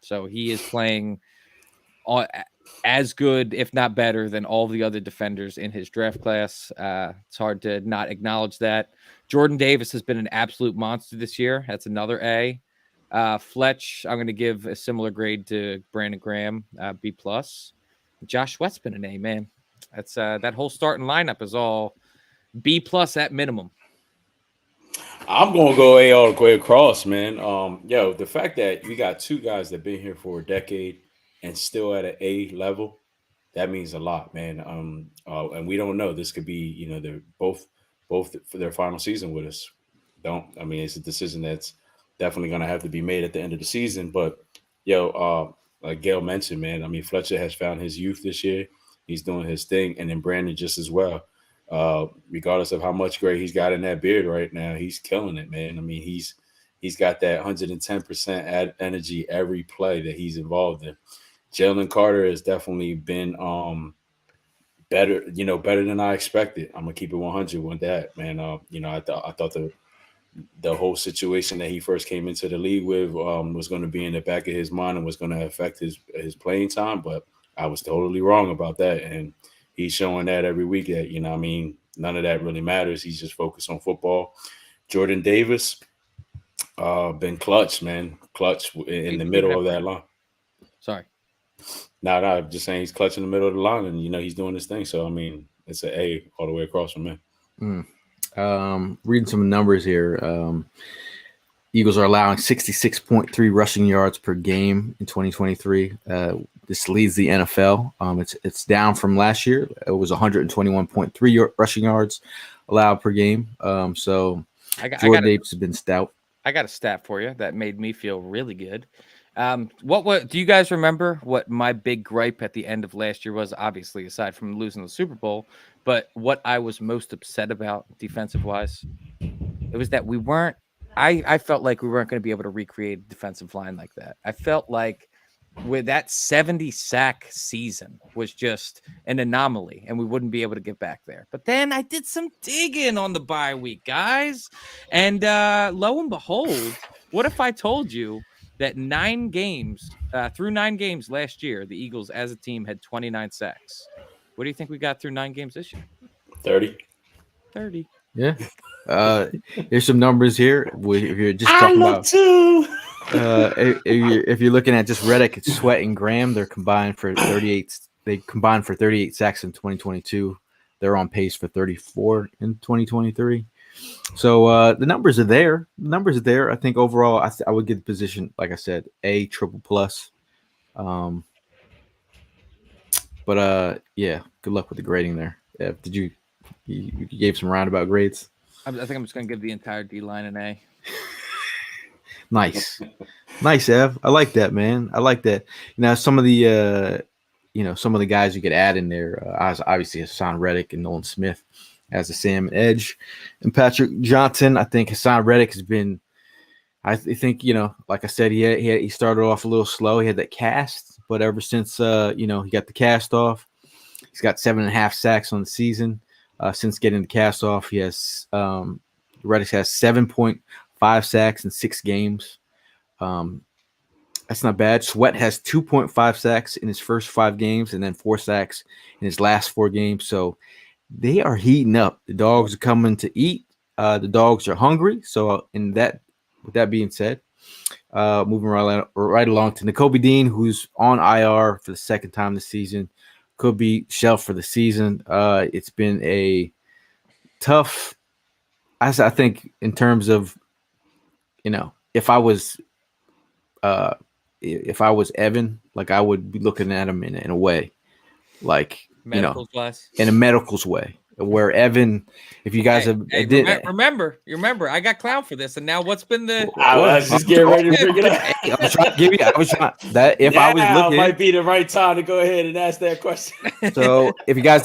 So he is playing as good, if not better, than all the other defenders in his draft class. It's hard to not acknowledge that. Jordan Davis has been an absolute monster this year. That's another A. Fletch, I'm going to give a similar grade to Brandon Graham, B+. Josh Sweat's been an A, man. That's that whole starting lineup is all B+ at minimum. I'm gonna go A all the way across, man. The fact that we got two guys that been here for a decade and still at an A level, that means a lot, man. And we don't know. This could be, they're both for their final season with us. It's a decision that's definitely gonna have to be made at the end of the season. But like Gail mentioned, man, I mean, Fletcher has found his youth this year. He's doing his thing, and then Brandon just as well. Regardless of how much gray he's got in that beard right now, he's killing it, man. I mean, he's got that 110% energy every play that he's involved in. Jalen Carter has definitely been better than I expected. I'm gonna keep it 100 with that, man. I thought the whole situation that he first came into the league with was going to be in the back of his mind and was going to affect his playing time, but I was totally wrong about that. And he's showing that every week that, none of that really matters. He's just focused on football. Jordan Davis, been clutch, man. Clutch in the middle of that line. Sorry. No, just saying he's clutch in the middle of the line and, he's doing his thing. So, it's an A all the way across from me. Reading some numbers here. Eagles are allowing 66.3 rushing yards per game in 2023. This leads the NFL. It's down from last year. It was 121.3 rushing yards allowed per game. So Jordan Davis has been stout. I got a stat for you that made me feel really good. What do you guys remember what my big gripe at the end of last year was? Obviously, aside from losing the Super Bowl, but what I was most upset about defensive wise, it was that we weren't. I felt like we weren't going to be able to recreate a defensive line like that. I felt like with that 70 sack season was just an anomaly and we wouldn't be able to get back there. But then I did some digging on the bye week, guys. And lo and behold, what if I told you that through 9 games last year, the Eagles as a team had 29 sacks. What do you think we got through 9 games this year? 30. Yeah. Here's some numbers here. If you're just talking about if you're looking at just Reddick, Sweat, and Graham, they're combined for 38. They combined for 38 sacks in 2022. They're on pace for 34 in 2023. So the numbers are there. I think overall, I would give the position, like I said, A triple plus. But yeah, good luck with the grading there. Did you gave some roundabout grades? I think I'm just going to give the entire D line an A. Nice. Nice, Ev. I like that, man. I like that. Now, some of the some of the guys you could add in there, obviously Hassan Reddick and Nolan Smith as a Sam Edge, and Patrick Johnson. I think Hassan Reddick has been. I think like I said, he started off a little slow. He had that cast, but ever since he got the cast off, he's got 7.5 sacks on the season. Since getting the cast off, he has Reddick has 7.5 sacks in 6 games. That's not bad. Sweat has 2.5 sacks in his first 5 games, and then 4 sacks in his last 4 games. So they are heating up. The dogs are coming to eat. The dogs are hungry. So with that being said, moving right along to Nakobe Dean, who's on IR for the second time this season, could be shelved for the season. It's been a tough. I think in terms of, if I was Evan, like I would be looking at him in a way, like Medicals wise. in a medicals way, where Evan, if you guys remember, I got clown for this, and now what's been the? I was just getting ready to bring it up. I was trying to give you. I was trying that if I was looking, might be the right time to go ahead and ask that question. So if you guys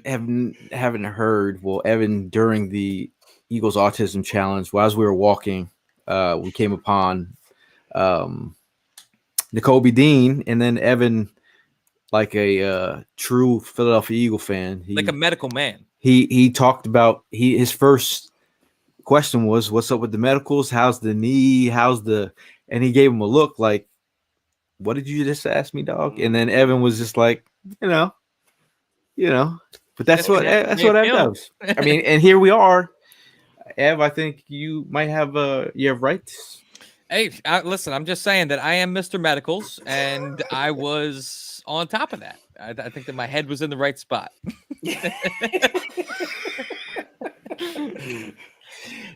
haven't heard, well, Evan during the Eagles Autism Challenge, as we were walking, we came upon Nakobe Dean, and then Evan, like a true Philadelphia Eagle fan, like a medical man. He talked about his first question was, "What's up with the medicals? How's the knee? And he gave him a look like, "What did you just ask me, dog?" And then Evan was just like, But that's what Ev does. I mean, and here we are, Ev. I think you might have rights. Hey, listen, I'm just saying that I am Mr. Medicals, and I was on top of that. I think that my head was in the right spot.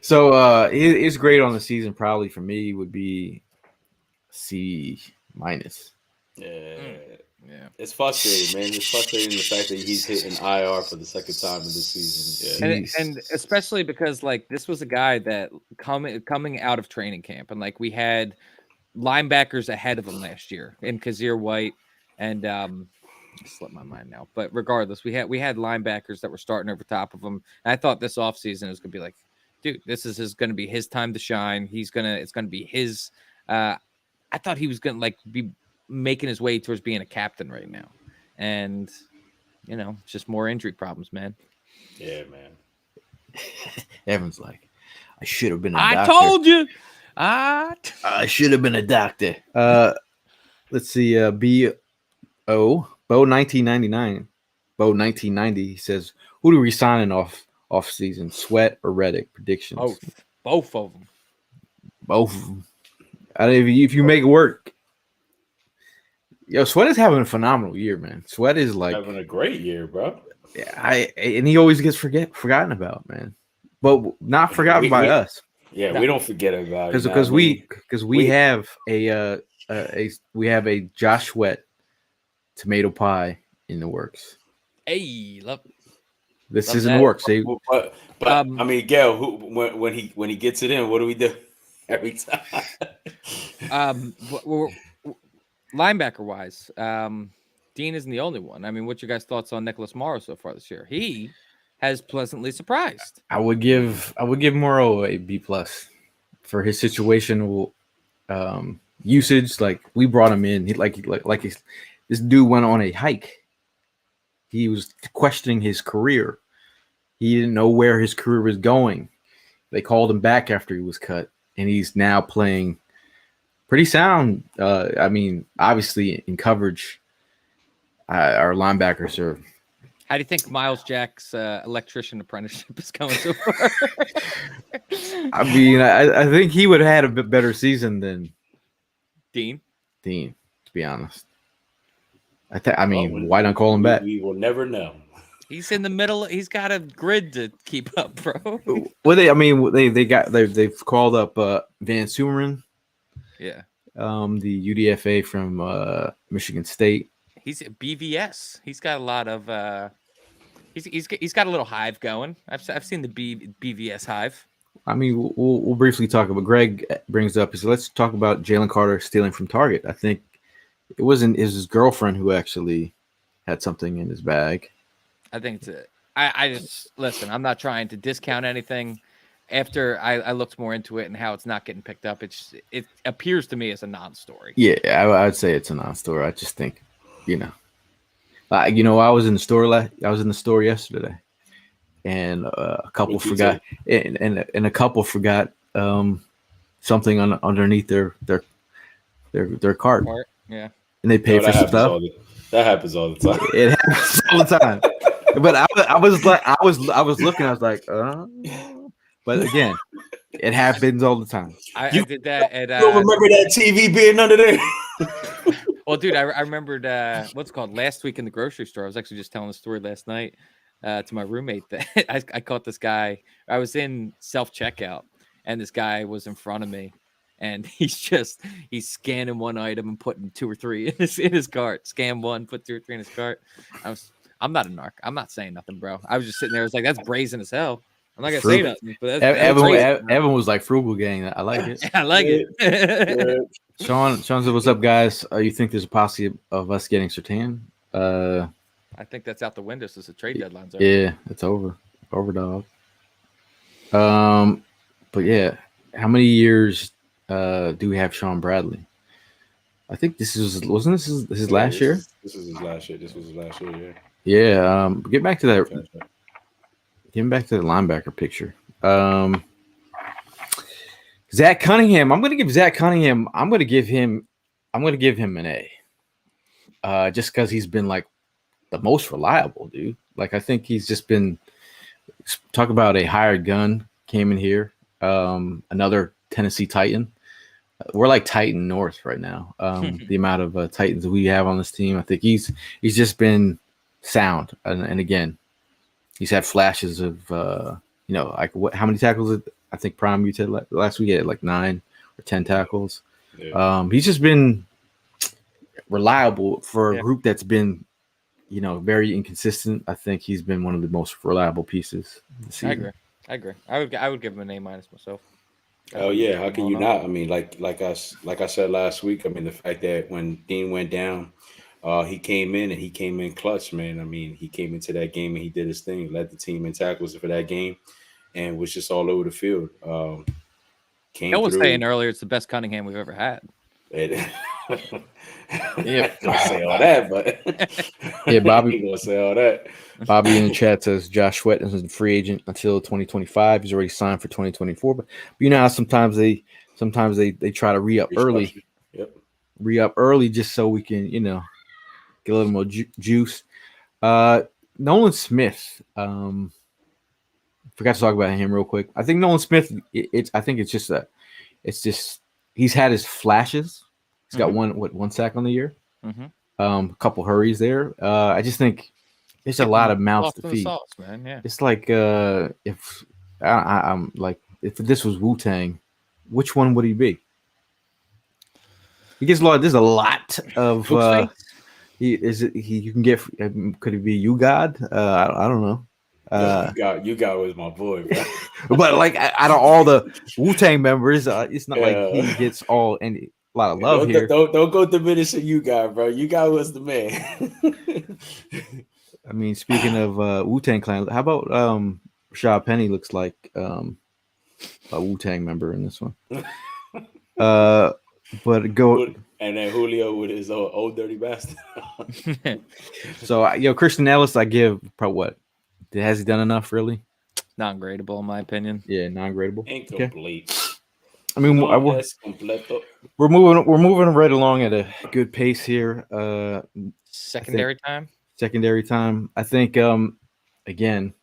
So his grade on the season probably for me would be C-. Yeah. It's frustrating, man. It's frustrating the fact that he's hitting IR for the second time in this season. Yeah. And especially because this was a guy that coming out of training camp, and we had linebackers ahead of him last year in Kazir White and slipped my mind now. But regardless, we had linebackers that were starting over top of him. And I thought this offseason was gonna be like, dude, this is gonna be his time to shine. It's gonna be his I thought he was gonna be making his way towards being a captain right now, and just more injury problems, man. Yeah, man. Evan's like, I should have been a doctor. I told you. I should have been a doctor. Let's see. Bo 1999. Bo 1990. He says, "Who do we sign off season? Sweat or Reddick? Predictions? Both of them. Both of them. If you make it work." Yo, Sweat is having a phenomenal year, man. Sweat is having a great year, bro. Yeah, and he always gets forgotten about, man. But not forgotten by us. Yeah, we don't forget about it because we have a Josh Sweat tomato pie in the works. Hey, this isn't the works. But I mean, Gail, when he gets it in, what do we do every time? Linebacker wise, Dean isn't the only one. I mean, what's your guys' thoughts on Nicholas Morrow so far this year? He has pleasantly surprised. I would give Morrow a B+ for his situational usage. Like, we brought him in, this dude went on a hike. He was questioning his career. He didn't know where his career was going. They called him back after he was cut, and he's now playing pretty sound. I mean, obviously in coverage, our linebackers are. How do you think Miles Jack's electrician apprenticeship is going so far? I mean, I think he would have had a bit better season than Dean, to be honest. I mean, why not call him back? We will never know. He's in the middle. He's got a grid to keep up, bro. Well, they've called up Van Sumeren. Yeah. The UDFA from Michigan State. He's at BVS. He's got a lot of he's got a little hive going. I've seen the BVS hive. I mean, we'll briefly talk about. Greg brings up. He said, "Let's talk about Jalen Carter stealing from Target." I think it wasn't his girlfriend who actually had something in his bag. I think it's it. I just listen. I'm not trying to discount anything. After I looked more into it and how it's not getting picked up, it appears to me as a non-story. Yeah, I'd say it's a non-story. I just think, you know, I was in the store. I was in the store yesterday, and a couple forgot, and a couple forgot something underneath their cart. Yeah, and they pay for stuff. That happens all the time. It happens all the time. But I was looking. I was like, but again, it happens all the time. I did that. And, you don't remember that TV being under there? Well, dude, I remembered what's it called last week in the grocery store. I was actually just telling the story last night to my roommate that I caught this guy. I was in self-checkout, and this guy was in front of me. And he's scanning one item and putting 2 or 3 in his cart. Scan one, put 2 or 3 in his cart. I'm not a narc. I'm not saying nothing, bro. I was just sitting there. I was like, that's brazen as hell. I'm not gonna say nothing. But Evan was like frugal gang. I like it. I like it. Sean said, "What's up, guys? You think there's a possibility of us getting Surtain?" I think that's out the window since the trade deadline's over. Yeah, it's over, dog. But yeah, how many years do we have Sean Bradley? I think wasn't this his last year? This is his last year. This was his last year. Yeah. Get back to that. Getting back to the linebacker picture. Zach Cunningham. I'm going to give Zach Cunningham. I'm going to give him an A. Just because he's been like the most reliable, dude. Like I think he's just been. Talk about a hired gun came in here. Another Tennessee Titan. We're like Titan North right now. The amount of Titans we have on this team, I think he's just been sound. And again, he's had flashes of like how many tackles? I think Prime you said last week he had like 9 or 10 tackles. Yeah. He's just been reliable for a group that's been, very inconsistent. I think he's been one of the most reliable pieces this season. I agree. I would give him an A- myself. Oh yeah, how can you not? I mean, like I said last week. I mean, the fact that when Dean went down, he came in clutch, man. I mean, he came into that game and he did his thing, led the team in tackles for that game, and was just all over the field. I was saying earlier it's the best Cunningham we've ever had. Yeah, gonna say all that, but yeah, Bobby gonna say all that. Bobby in the chat says Josh Sweat is a free agent until 2025. He's already signed for 2024. But you know how sometimes they try to re-up early. Yep. Re-up early just so we can, get a little more juice. Nolan Smith. Forgot to talk about him real quick. I think Nolan Smith, it's just he's had his flashes. He's got one sack on the year. Mm-hmm. A couple hurries there. I just think there's a lot of mouths to feed. Sauce, man. Yeah. It's like if I'm like if this was Wu-Tang, which one would he be? He gets a lot. There's a lot of. You can get. Could it be you God? I don't know. You God was my boy, bro. But like out of all the Wu-Tang members, it's not like he gets a lot of love here. Don't go diminishing you God, bro. You God was the man. I mean, speaking of Wu-Tang Clan, how about Rashad Penny looks like a Wu-Tang member in this one. But go and then Julio with his old dirty bastard. So Christian Ellis, I give probably what? Has he done enough really? Non-gradable in my opinion. Yeah, non-gradable. Incomplete. Okay. I mean, we're moving right along at a good pace here. Secondary time. I think again,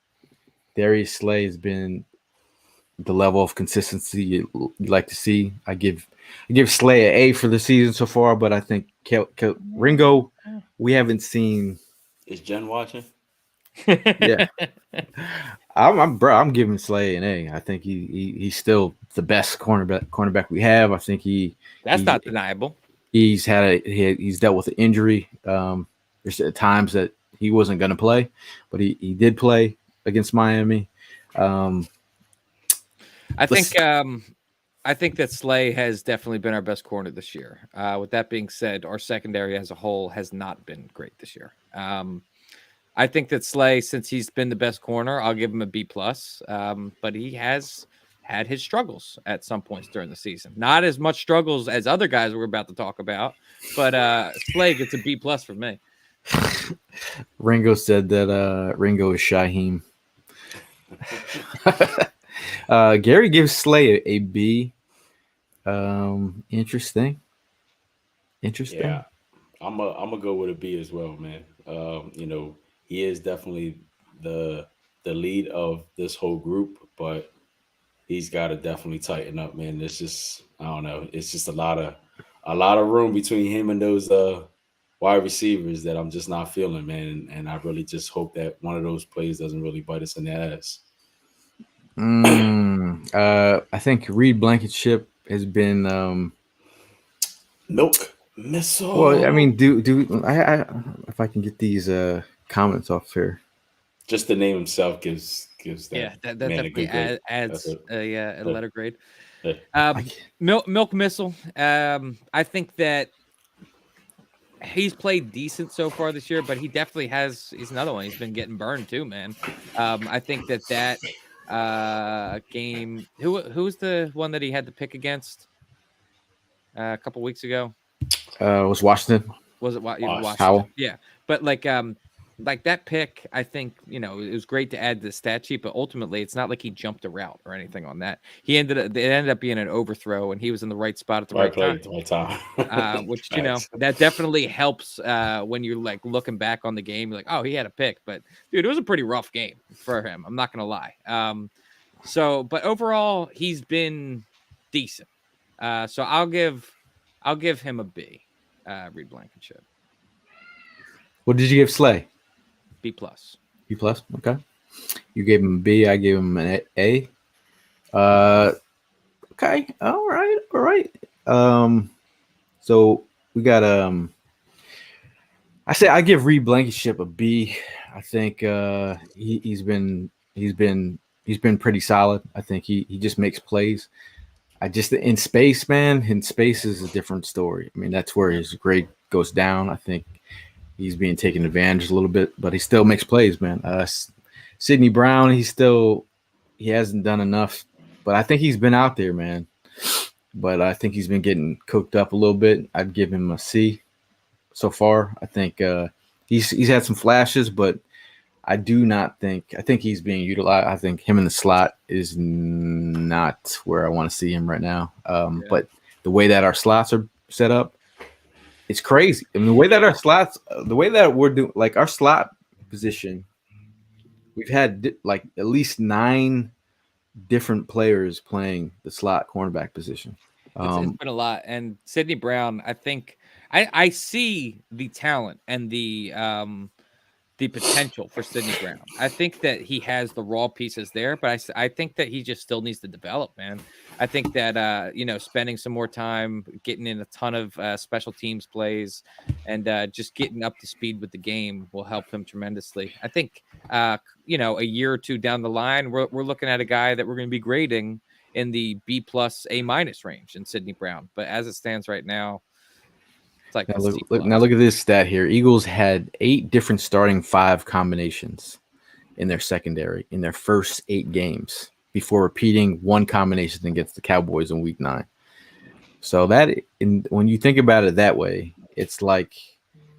Darius Slay has been the level of consistency you like to see. I give Slay an A for the season so far, but I think Ringo, we haven't seen. Is Jen watching? Yeah, I'm giving Slay an A. I think he's still the best cornerback we have. I think that's not deniable. He's dealt with an injury. There's times that he wasn't going to play, but he did play against Miami. I think that Slay has definitely been our best corner this year. With that being said, our secondary as a whole has not been great this year. I think that Slay, since he's been the best corner, I'll give him a B plus. But he has had his struggles at some points during the season. Not as much struggles as other guys we're about to talk about, but Slay gets a B plus from me. Ringo said that Ringo is Shaheem. Gary gives Slay a B. Interesting. Yeah, I'm gonna go with a B as well, man. He is definitely the lead of this whole group, but he's got to definitely tighten up, man. It's just I don't know. It's just a lot of room between him and those wide receivers that I'm just not feeling, man. And I really just hope that one of those plays doesn't really bite us in the ass. I think Reed Blankenship has been Milk missile. well, I mean, I if I can get these comments off here. Just the name himself gives Yeah, that that man a definitely good grade. adds a letter grade. Yeah. Milk Missile. I think that he's played decent so far this year, but he definitely he's another one. He's been getting burned too, man. I think that game. Who's the one that he had to pick against a couple weeks ago? Was Washington? Was it Washington? Howell. Yeah, but like that pick, I think it was great to add to the stat sheet, but ultimately it's not like he jumped a route or anything on that. It ended up being an overthrow, and he was in the right spot at the right time. Which Nice. That definitely helps when you're like looking back on the game. You're like, oh, he had a pick, but dude, it was a pretty rough game for him. I'm not gonna lie. But overall, he's been decent. So I'll give him a B. Reed Blankenship. What did you give Slay? B plus. B plus. Okay. You gave him a B. I gave him an A. Okay. All right. So we got I give Reed Blankenship a B. I think he's been pretty solid. I think he just makes plays. In space, man. In space is a different story. I mean, that's where his grade goes down. I think he's being taken advantage a little bit, but he still makes plays, man. Sidney Brown, he hasn't done enough, but I think he's been out there, man. But I think he's been getting cooked up a little bit. I'd give him a C so far. I think he's had some flashes, but I think he's being utilized. I think him in the slot is not where I want to see him right now. But the way that our slots are set up, it's crazy. I mean, the way that we're doing, like our slot position, we've had like at least 9 different players playing the slot cornerback position. It's been a lot. And Sidney Brown, I think I see the talent and the potential for Sidney Brown. I think that he has the raw pieces there, but I think that he just still needs to develop, man. I think that, spending some more time getting in a ton of special teams plays and just getting up to speed with the game will help him tremendously. I think, a year or two down the line, we're looking at a guy that we're going to be grading in the B plus A minus range in Sidney Brown. But as it stands right now, it's like look at this stat here. Eagles had 8 different starting 5 combinations in their secondary in their first 8 games before repeating one combination against the Cowboys in Week 9. So when you think about it that way, it's like,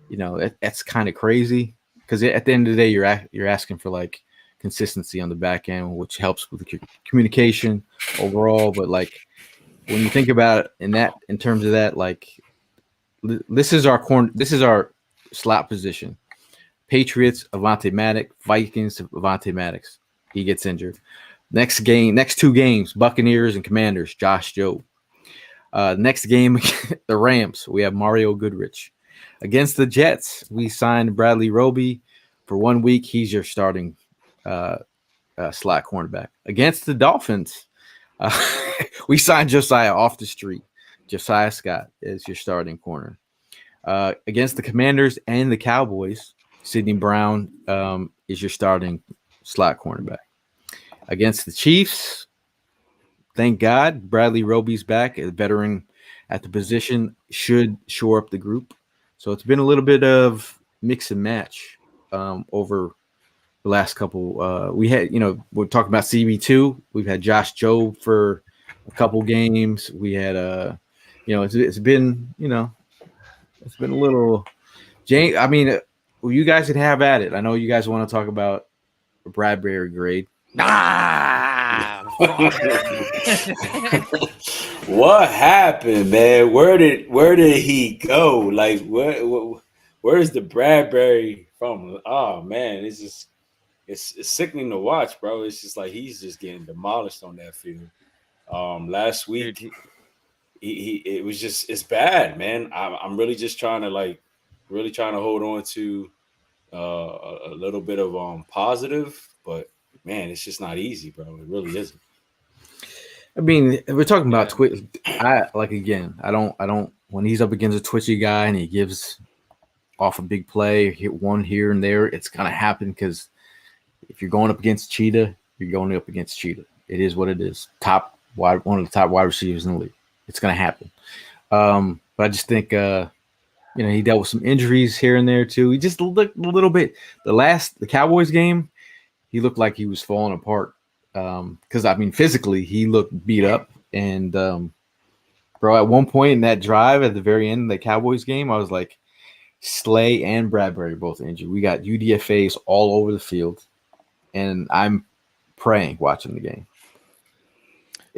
that's kind of crazy because at the end of the day, you're asking for like consistency on the back end, which helps with the communication overall. But like when you think about it in terms of that, like this is our slot position. Patriots, Avonte Maddox. Vikings, Avonte Maddox. He gets injured. Next 2 games, Buccaneers and Commanders, Josh Jobe. Next game, the Rams, we have Mario Goodrich. Against the Jets, we signed Bradley Roby for 1 week. He's your starting slot cornerback. Against the Dolphins, we signed Josiah off the street. Josiah Scott is your starting corner. Against the Commanders and the Cowboys, Sidney Brown is your starting slot cornerback. Against the Chiefs, thank God Bradley Roby's back, a veteran at the position, should shore up the group. So it's been a little bit of mix and match over the last couple. We had, we're talking about CB2. We've had Josh Jobe for a couple games. We had, it's been, it's been a little. Jane, I mean, you guys can have at it. I know you guys want to talk about Bradbury grade. Ah, what happened, man? Where did he go? Like, where's the Bradbury from? Oh man, it's sickening to watch, bro. It's just like he's just getting demolished on that field. Last week, Dude, it was just it's bad, man. I'm really just trying to hold on to a little bit of positive, but man, it's just not easy, bro. It really isn't. I mean, we're talking about Twitch. I don't. When he's up against a twitchy guy and he gives off a big play, hit one here and there, it's gonna happen because if you're going up against Cheetah, you're going up against Cheetah. It is what it is. One of the top wide receivers in the league. It's gonna happen. But I just think he dealt with some injuries here and there too. He just looked a little bit. The Cowboys game, he looked like he was falling apart. Because I mean, physically, he looked beat up. And bro, at one point in that drive at the very end of the Cowboys game, I was like, Slay and Bradbury both injured. We got UDFAs all over the field, and I'm praying watching the game.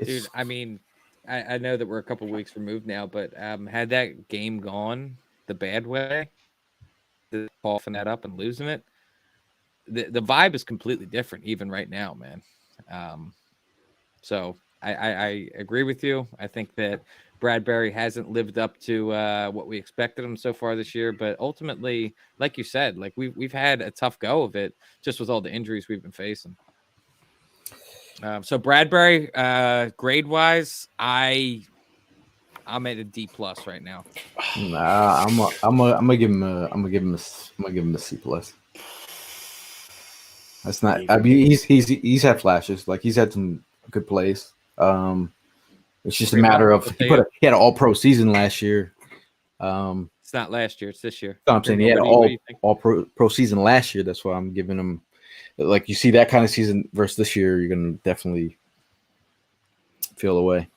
Dude, I mean, I know that we're a couple weeks removed now, but had that game gone the bad way, coughing that up and losing it, the vibe is completely different even right now, man. So I agree with you. I think that Bradbury hasn't lived up to what we expected him so far this year, but ultimately, like you said, like we've had a tough go of it just with all the injuries we've been facing. So Bradbury, grade wise, I'm at a D+ right now. Nah, I'm gonna give him a C+. That's not. I mean, he's had flashes. Like he's had some good plays. It's just a matter of he had an all-pro season last year. It's not last year; it's this year. No, I'm saying he had an all-pro season last year. That's why I'm giving him. Like you see that kind of season versus this year, you're gonna definitely feel away.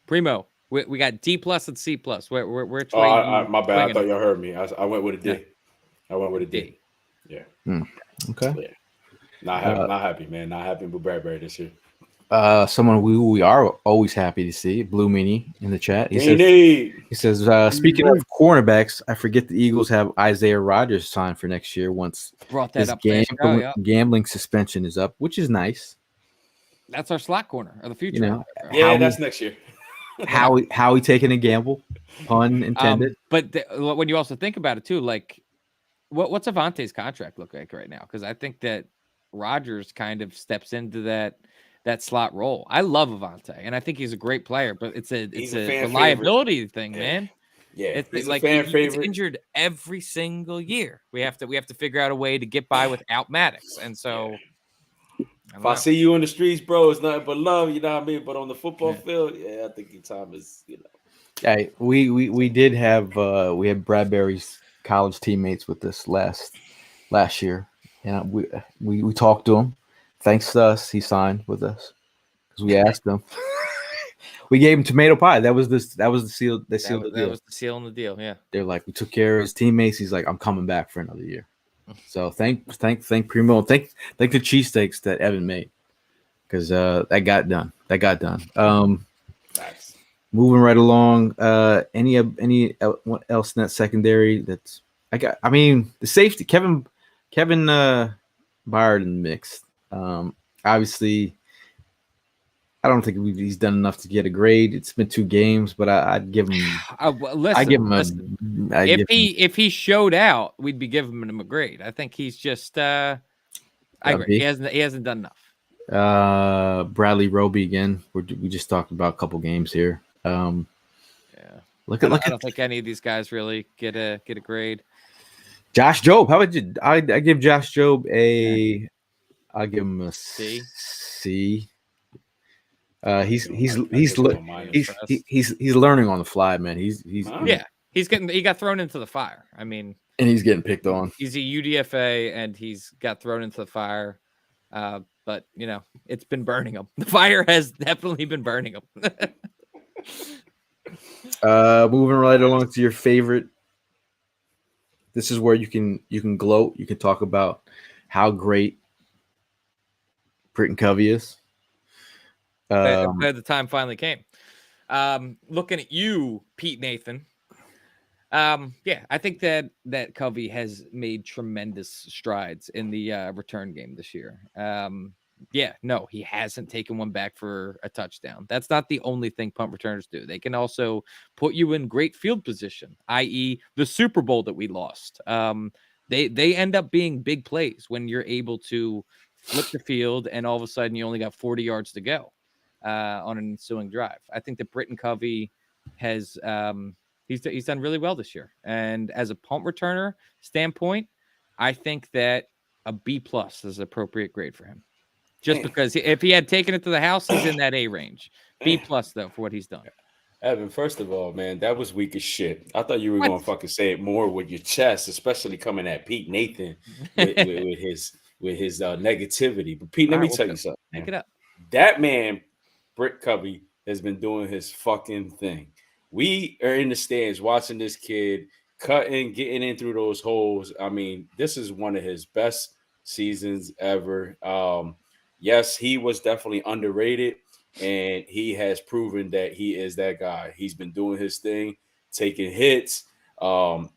Primo, we got D+ and C+. Where my bad. I thought y'all heard me. I went with a D. Yeah. I went with a D. Yeah. Okay. Yeah. Not happy, man. Not happy with Bradbury this year. Someone we are always happy to see, Blue Mini in the chat. He says, speaking of cornerbacks, I forget the Eagles have Isaiah Rodgers signed for next year once brought that up. Gambling suspension is up, which is nice. That's our slot corner of the future. That's next year. how he taking a gamble, pun intended. But when you also think about it too, like what's Avante's contract look like right now? Because I think that Rodgers kind of steps into that slot role. I love Avante, and I think he's a great player, but it's a reliability thing, man. Yeah, it's like he gets injured every single year. We have to figure out a way to get by without Maddox, and so. If I see you in the streets, bro, it's nothing but love. You know what I mean? But on the football field, I think your time is, Hey, we did have we had Bradbury's college teammates with us last year, and we talked to him. Thanks to us, he signed with us because we asked him. We gave him tomato pie. That was the seal. They sealed the deal. That was the seal in the deal. Yeah, they're like, we took care of his teammates. He's like, I'm coming back for another year. So thank Primo, thank the cheesesteaks that Evan made because that got done. Moving right along. Any what else in that secondary? The safety Kevin Byard in the mix. Obviously, I don't think he's done enough to get a grade. It's been 2 games, but I'd give him. If he showed out, we'd be giving him a grade. I think he's just. I agree. He hasn't done enough. Bradley Roby again. We just talked about a couple games here. I don't think any of these guys really get a grade. Josh Jobe. How about you? I give Josh Jobe I'll give him a C. He's You know, he's I he's guess we le- don't mind him. he's learning on the fly, man. He's Huh? Yeah, he got thrown into the fire. I mean, and he's getting picked on. he's a UDFA and he's got thrown into the fire. But you know, it's been burning him. The fire has definitely been burning him. Moving right along to your favorite. This is where you can gloat. You can talk about how great Britton Covey is. Glad the time finally came. Looking at you, Pete Nathan. Yeah, I think that Covey has made tremendous strides in the return game this year. Yeah, no, he hasn't taken one back for a touchdown. That's not the only thing punt returners do. They can also put you in great field position, i.e., the Super Bowl that we lost. They end up being big plays when you're able to flip the field and all of a sudden you only got 40 yards to go on an ensuing drive. I think that Britton Covey has he's done really well this year. And as a punt returner standpoint, I think that a B+ is an appropriate grade for him. Just because if he had taken it to the house, he's in that A range. B+ though for what he's done. Evan, first of all, man, that was weak as shit. I thought you were What? gonna fucking say it more with your chest, especially coming at Pete Nathan with his negativity. But Pete, let me tell you something. Make Man. it up. That man, Britt Covey, has been doing his fucking thing. We are in the stands watching this kid cutting, getting in through those holes. I mean, this is one of his best seasons ever. Yes, he was definitely underrated, and he has proven that he is that guy. He's been doing his thing, taking hits, going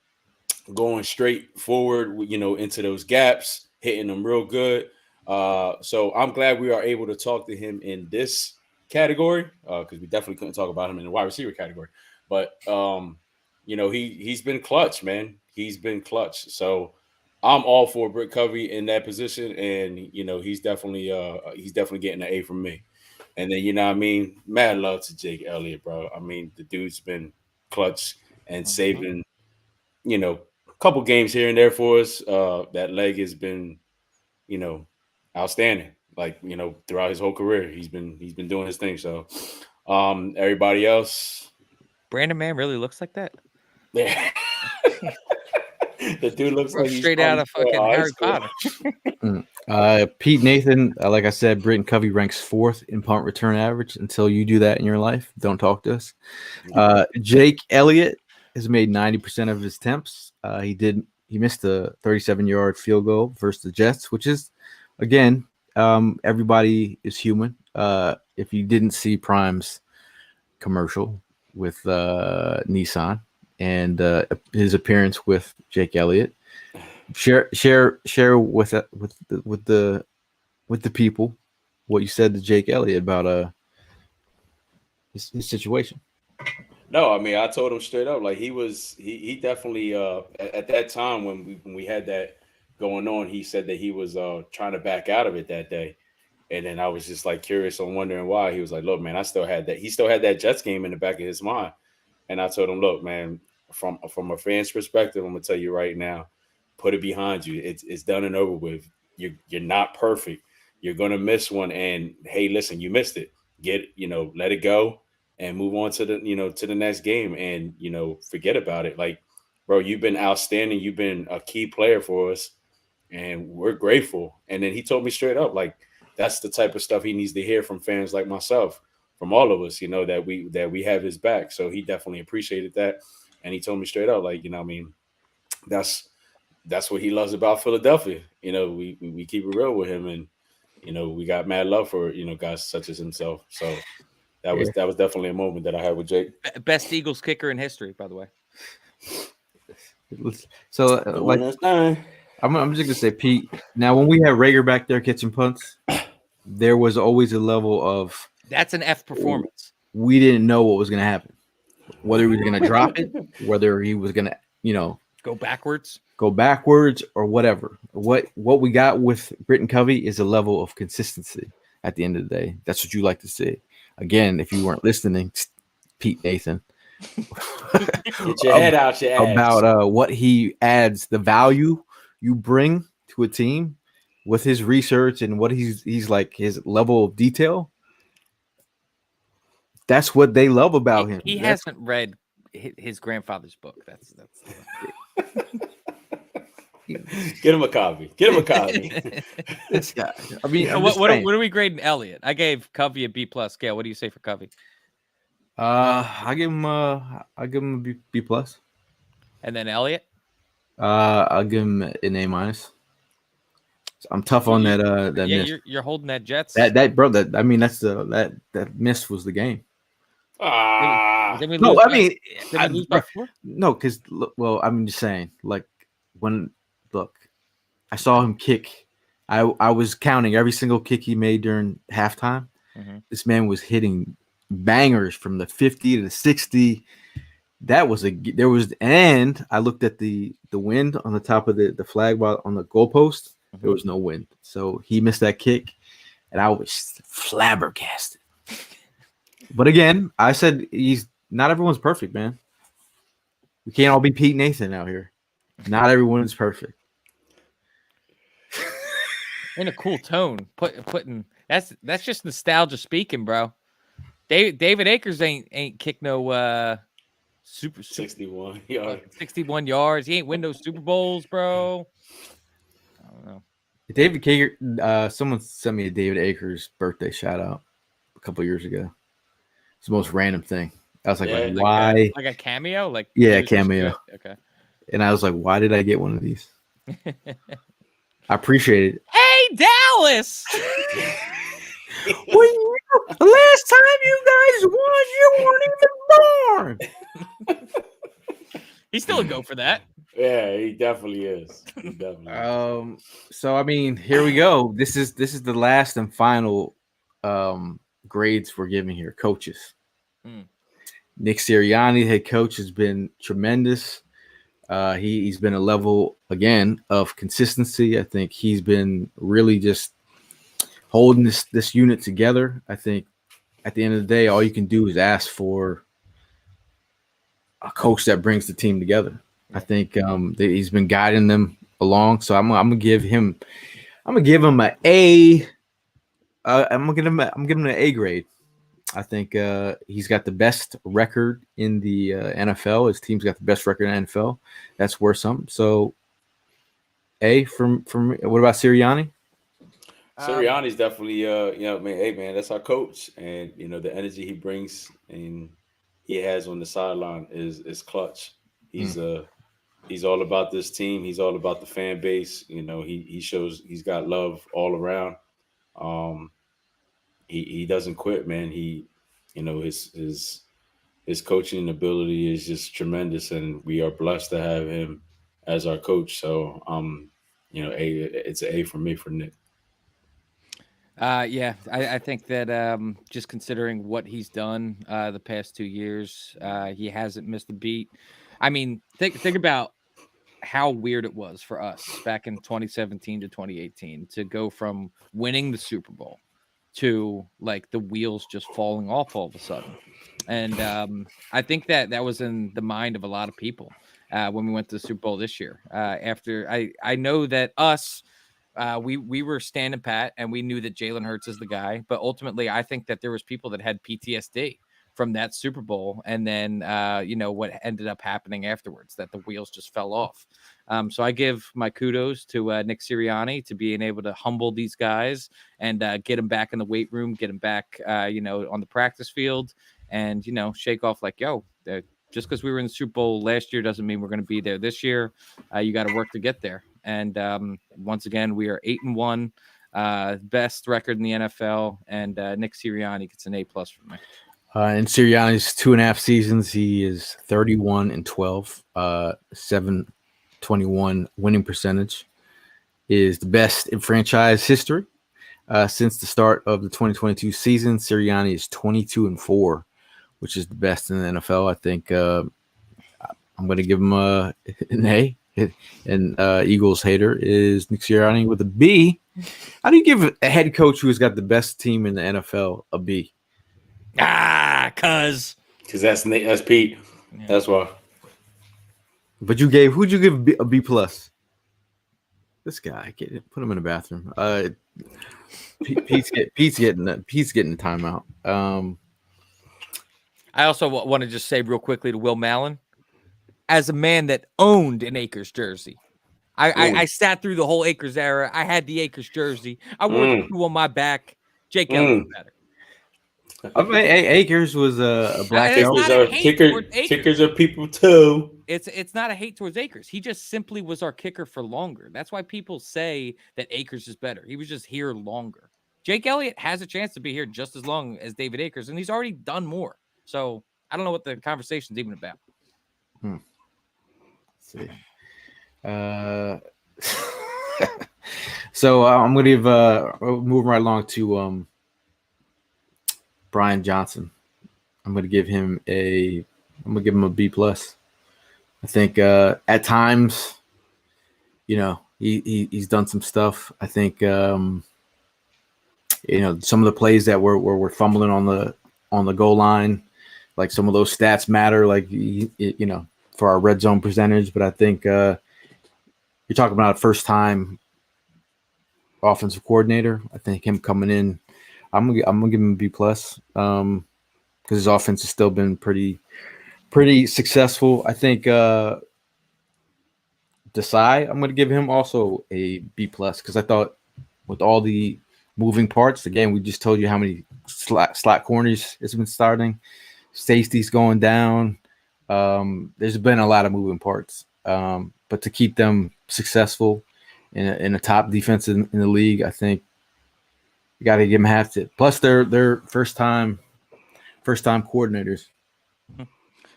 straight forward, into those gaps, hitting them real good. So I'm glad we are able to talk to him in this category because we definitely couldn't talk about him in the wide receiver category. But he's been clutch, man. He's been clutch. So I'm all for Britt Covey in that position, and he's definitely getting an A from me. And then what I mean, mad love to Jake Elliott, bro. I mean, the dude's been clutch and saving, a couple games here and there for us. That leg has been, outstanding. Like, throughout his whole career, he's been doing his thing. So, everybody else, Brandon Mann really looks like that. yeah. The dude looks like he's straight out of fucking Harry Potter. Pete Nathan, like I said, Britton Covey ranks 4th in punt return average. Until you do that in your life, don't talk to us. Jake Elliott has made 90% of his attempts. He missed a 37-yard field goal versus the Jets, which is, again, everybody is human. If you didn't see Prime's commercial with Nissan and his appearance with Jake Elliott, share with the people what you said to Jake Elliott about his situation. No, I mean, I told him straight up, like he definitely at that time when we had that going on, he said that he was trying to back out of it that day. And then I was just like curious on wondering why. He was like, look, man, I still had that. He still had that Jets game in the back of his mind. And I told him, look, man, from a fan's perspective, I'm gonna tell you right now, put it behind you. It's done and over with. You're not perfect. You're gonna miss one. And hey, listen, you missed it. Let it go and move on to the next game and forget about it. Like, bro, you've been outstanding. You've been a key player for us, and we're grateful. And then he told me straight up, like, that's the type of stuff he needs to hear from fans like myself, from all of us, that we have his back. So he definitely appreciated that. And he told me straight up, like, I mean, that's what he loves about Philadelphia. We keep it real with him, and we got mad love for guys such as himself. So that was definitely a moment that I had with Jake. Best Eagles kicker in history, by the way. So I'm just gonna say, Pete. Now, when we had Rager back there catching punts, there was always a level of that's an F performance. We didn't know what was gonna happen, whether he was gonna drop it, whether he was gonna go backwards, or whatever. What we got with Britton Covey is a level of consistency. At the end of the day, that's what you like to see. Again, if you weren't listening, Pete Nathan, get your head out your ass about what he adds, the value you bring to a team with his research and what he's like, his level of detail. that's what they love about him. He hasn't read his grandfather's book. That's Get him a copy. Get him a copy. this guy. I mean, what are we grading Elliott? I gave Covey a B+ scale. What do you say for Covey? I give him a B plus. And then Elliott? I'll give him an A-. I'm tough on that miss. You're holding that Jets. That bro. I mean, that's that miss was the game. Did we No, lose I by- mean, did we lose by 4? no, because well, I'm just saying, like I saw him kick. I was counting every single kick he made during halftime. Mhm. This man was hitting bangers from the 50 to the 60. And I looked at the wind on the top of the flag on the goalpost. There was no wind, so he missed that kick, and I was flabbergasted. But again, I said not everyone's perfect, man. We can't all be Pete Nathan out here. Not everyone is perfect. In a cool tone, putting that's just nostalgia speaking, bro. David Akers ain't kicked no super 61 yards. 61 yards. He ain't win no Super Bowls, bro. I don't know. David Akers, someone sent me a David Akers birthday shout out a couple years ago. It's the most random thing. I was like, Yeah, like why? Like a cameo? Like Yeah, he was just cameo. good? Okay. And I was like, why did I get one of these? I appreciate it. Hey, Dallas! The last time you guys won, you weren't even born. He's still a go for that. Yeah, he definitely is. He definitely is. So I mean, here we go. This is the last and final grades we're giving here. Coaches. Nick Sirianni, head coach, has been tremendous. He's been a level again of consistency. I think he's been really just holding this unit together. I think at the end of the day, all you can do is ask for a coach that brings the team together. I think he's been guiding them along. So I'm gonna give him an A. I'm giving him an A grade. I think he's got the best record in the NFL. His team's got the best record in the NFL. That's worth something. So A from what about Sirianni? Sirianni's definitely hey man, that's our coach, and the energy he brings and he has on the sideline is clutch. He's all about this team. He's all about the fan base. He shows he's got love all around. He doesn't quit, man. His coaching ability is just tremendous, and we are blessed to have him as our coach. So it's an A for me for Nick. Yeah, I think that just considering what he's done the past 2 years, he hasn't missed a beat. I mean, think about how weird it was for us back in 2017 to 2018 to go from winning the Super Bowl to like the wheels just falling off all of a sudden. And I think that was in the mind of a lot of people when we went to the Super Bowl this year. After I know that us, we were standing pat and we knew that Jalen Hurts is the guy, but ultimately I think that there was people that had PTSD from that Super Bowl, and then what ended up happening afterwards, that the wheels just fell off. So I give my kudos to Nick Sirianni to being able to humble these guys and get them back in the weight room, get them back on the practice field, and shake off like, yo, just because we were in the Super Bowl last year doesn't mean we're going to be there this year. You got to work to get there. And once again, we are 8-1, best record in the NFL, and Nick Sirianni gets an A+ for me. In Sirianni's 2.5 seasons, he is 31-12, 721 winning percentage, is the best in franchise history. Since the start of the 2022 season, Sirianni is 22-4, which is the best in the NFL. I think I'm going to give him an A. And Eagles hater is Nick Sirianni with a B. How do you give a head coach who's got the best team in the NFL a B? Because that's Pete. Yeah. That's why. But who'd you give a B+? This guy, put him in the bathroom. Pete's getting the timeout. I also want to just say real quickly to Will Mallon, as a man that owned an Akers jersey. I sat through the whole Akers era. I had the Akers jersey. I wore the 2 on my back. Jake Elliott better. I mean, Akers was a black It's belt. not a hate towards Akers. Kickers are people too. It's not a hate towards Akers. He just simply was our kicker for longer. That's why people say that Akers is better. He was just here longer. Jake Elliott has a chance to be here just as long as David Akers, and he's already done more. So I don't know what the conversation's even about. Let's see. So I'm gonna give moving right along to Brian Johnson. I'm gonna give him a B plus. I think at times, he's done some stuff. I think some of the plays that we're fumbling on the goal line, like some of those stats matter, like for our red zone percentage. But I think you're talking about a first time offensive coordinator. I think him coming in, I'm gonna give him a B plus because his offense has still been pretty successful. I think Desai, I'm going to give him also a B plus because I thought with all the moving parts, again, we just told you how many slot corners it's been starting. Safety's going down. There's been a lot of moving parts, but to keep them successful in a top defense in the league, I think you got to give them half tip. Plus, they're first time coordinators.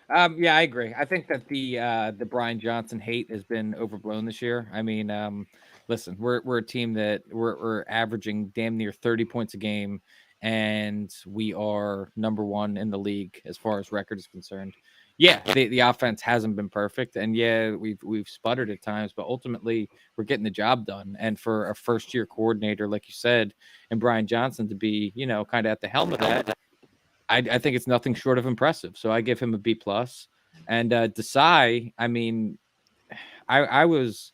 Yeah, I agree. I think that the Brian Johnson hate has been overblown this year. I mean, listen, we're a team that we're averaging damn near 30 points a game, and we are number 1 in the league as far as record is concerned. Yeah, the offense hasn't been perfect, and yeah, we've sputtered at times, but ultimately we're getting the job done. And for a first year coordinator, like you said, and Brian Johnson to be kind of at the helm of that. I think it's nothing short of impressive. So I give him a B plus. And Desai, I mean, I was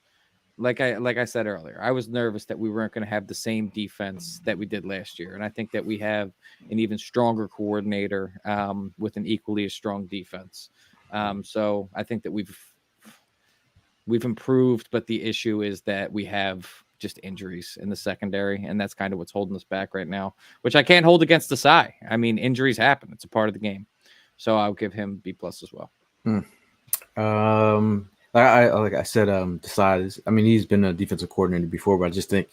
like I said earlier, I was nervous that we weren't going to have the same defense that we did last year. And I think that we have an even stronger coordinator with an equally as strong defense. So I think that we've improved, but the issue is that we have just injuries in the secondary, and that's kind of what's holding us back right now, which I can't hold against Desai. I mean, injuries happen. It's a part of the game. So I'll give him B plus as well. Like I said, Desai, I mean, he's been a defensive coordinator before, but I just think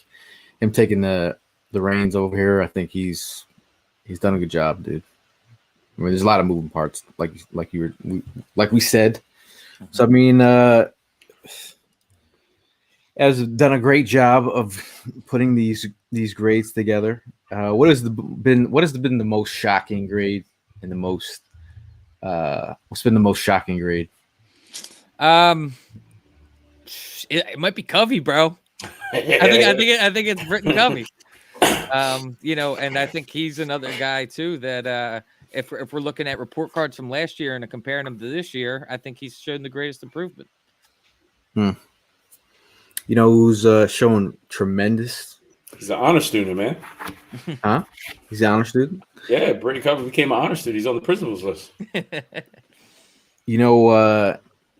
him taking the reins over here, I think he's done a good job, dude. I mean, there's a lot of moving parts, like we said. So I mean, has done a great job of putting these grades together. What has been the most shocking grade and the most what's been the most shocking grade? It might be Covey, bro. I think it's Britton Covey. And I think he's another guy too that if we're looking at report cards from last year and comparing them to this year, I think he's shown the greatest improvement. You know who's showing tremendous? He's an honor student, man. Huh? He's an honor student? Yeah, Brady Covey became an honor student. He's on the principal's list.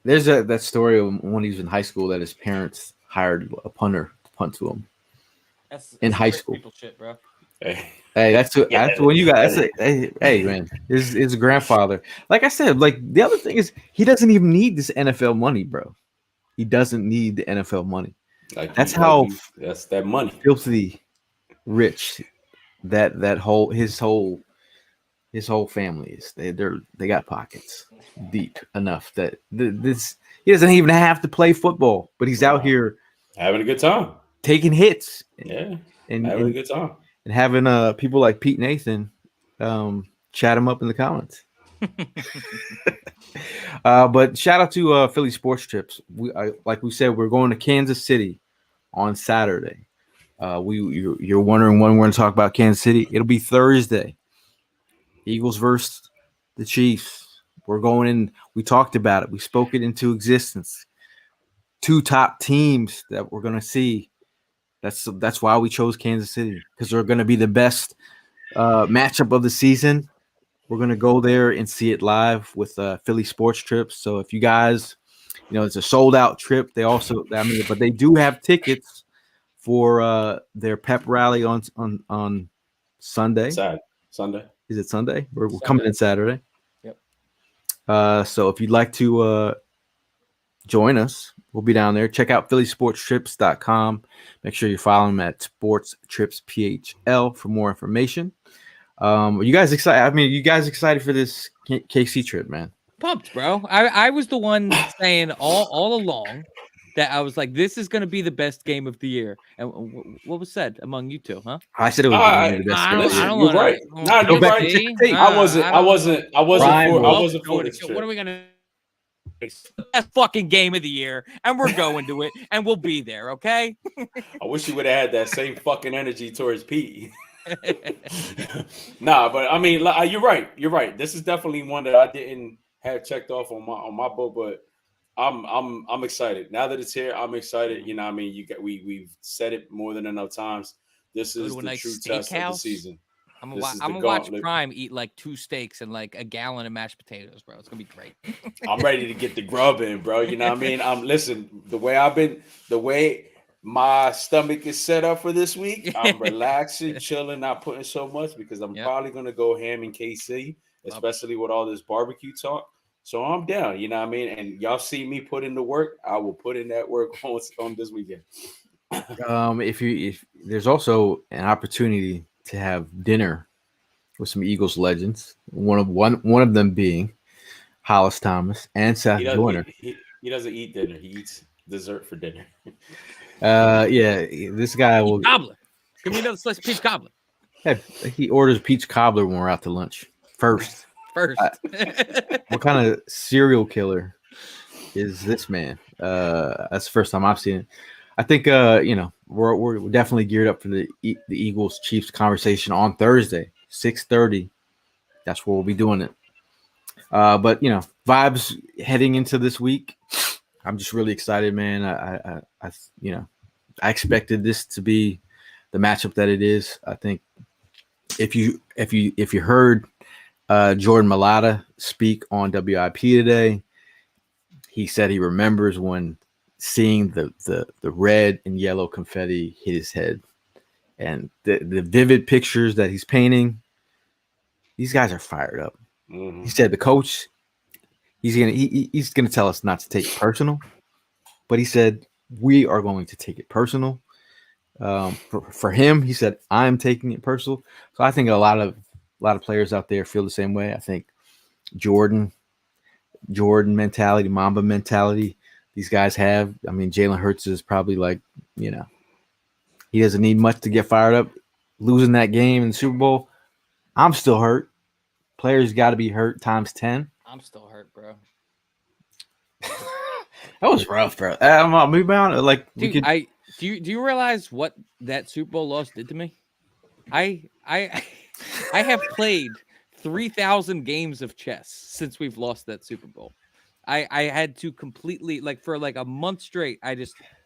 There's that story of when he was in high school that his parents hired a punter to punt to him. That's high school. People shit, bro. Hey, that's when you got. Hey, man, his grandfather. Like I said, like the other thing is he doesn't even need this NFL money, bro. He doesn't need the NFL money. That's that money filthy rich that his whole family is. They got pockets deep enough that this he doesn't even have to play football, but he's out here having a good time, taking hits. Yeah, and having a good time, and having people like Pete Nathan chat him up in the comments. But shout out to Philly Sports Trips. Like we said, we're going to Kansas City on Saturday. You're wondering when we're going to talk about Kansas City. It'll be Thursday. Eagles versus the Chiefs. We're going in. We talked about it. We spoke it into existence. 2 top teams that we're going to see. That's why we chose Kansas City, because they're going to be the best matchup of the season. We're gonna go there and see it live with Philly Sports Trips. So if you guys, it's a sold out trip. They also, but they do have tickets for their pep rally on Sunday. Sunday. Is it Sunday? We're Sunday. coming in Saturday. Yep. So if you'd like to join us, we'll be down there. Check out phillysportstrips.com. Make sure you follow them at Sports Trips PHL for more information. Are you guys excited? I mean, you guys excited for this KC trip, man? Pumped, bro. I was the one saying all along that I was like, this is going to be the best game of the year. And what was said among you two, huh? I said it was going to be the best. Listen, don't you're wanna- right. oh, Nah, you're Go back right. and check the tape. I wasn't for this What trip. are we gonna? It's the best fucking game of the year, and we're going to it, and we'll be there. Okay. I wish you would have had that same fucking energy towards Pete. Nah, but I mean, you're right. You're right. This is definitely one that I didn't have checked off on my book, but I'm excited. Now that it's here, I'm excited. You know what I mean? We've said it more than enough times. This is the true test of the season. I'm gonna watch Prime eat like 2 steaks and like a gallon of mashed potatoes, bro. It's gonna be great. I'm ready to get the grub in, bro. You know what I mean? Listen, the way my stomach is set up for this week, I'm relaxing, chilling, not putting so much because I'm probably gonna go ham in KC, especially with all this barbecue talk. So I'm down, you know what I mean? And y'all see me put in the work, I will put in that work on this weekend. If there's also an opportunity to have dinner with some Eagles legends, one of them being Hollis Thomas and Seth Joyner. He doesn't eat dinner; he eats dessert for dinner. This guy will. Cobbler. Give me another slice of peach cobbler. Yeah, he orders peach cobbler when we're out to lunch. First. What kind of serial killer is this man? That's the first time I've seen it. I think we're definitely geared up for the Eagles Chiefs conversation on Thursday, 6:30. That's where we'll be doing it. But vibes heading into this week. I'm just really excited, man. I expected this to be the matchup that it is. I think if you heard Jordan Mailata speak on WIP today, he said he remembers when seeing the red and yellow confetti hit his head, and the vivid pictures that he's painting. These guys are fired up. Mm-hmm. He said the coach, he's gonna tell us not to take it personal, but he said we are going to take it personal. For him, he said I'm taking it personal. So I think a lot of players out there feel the same way. I think Jordan mentality, Mamba mentality. These guys have. I mean, Jalen Hurts is probably like, he doesn't need much to get fired up. Losing that game in the Super Bowl, I'm still hurt. Players got to be hurt times 10. I'm still hurt, bro. That was rough, bro. I'm rebound. Like, dude, do you realize what that Super Bowl loss did to me? I have played 3,000 games of chess since we've lost that Super Bowl. I had to completely, for a month straight, I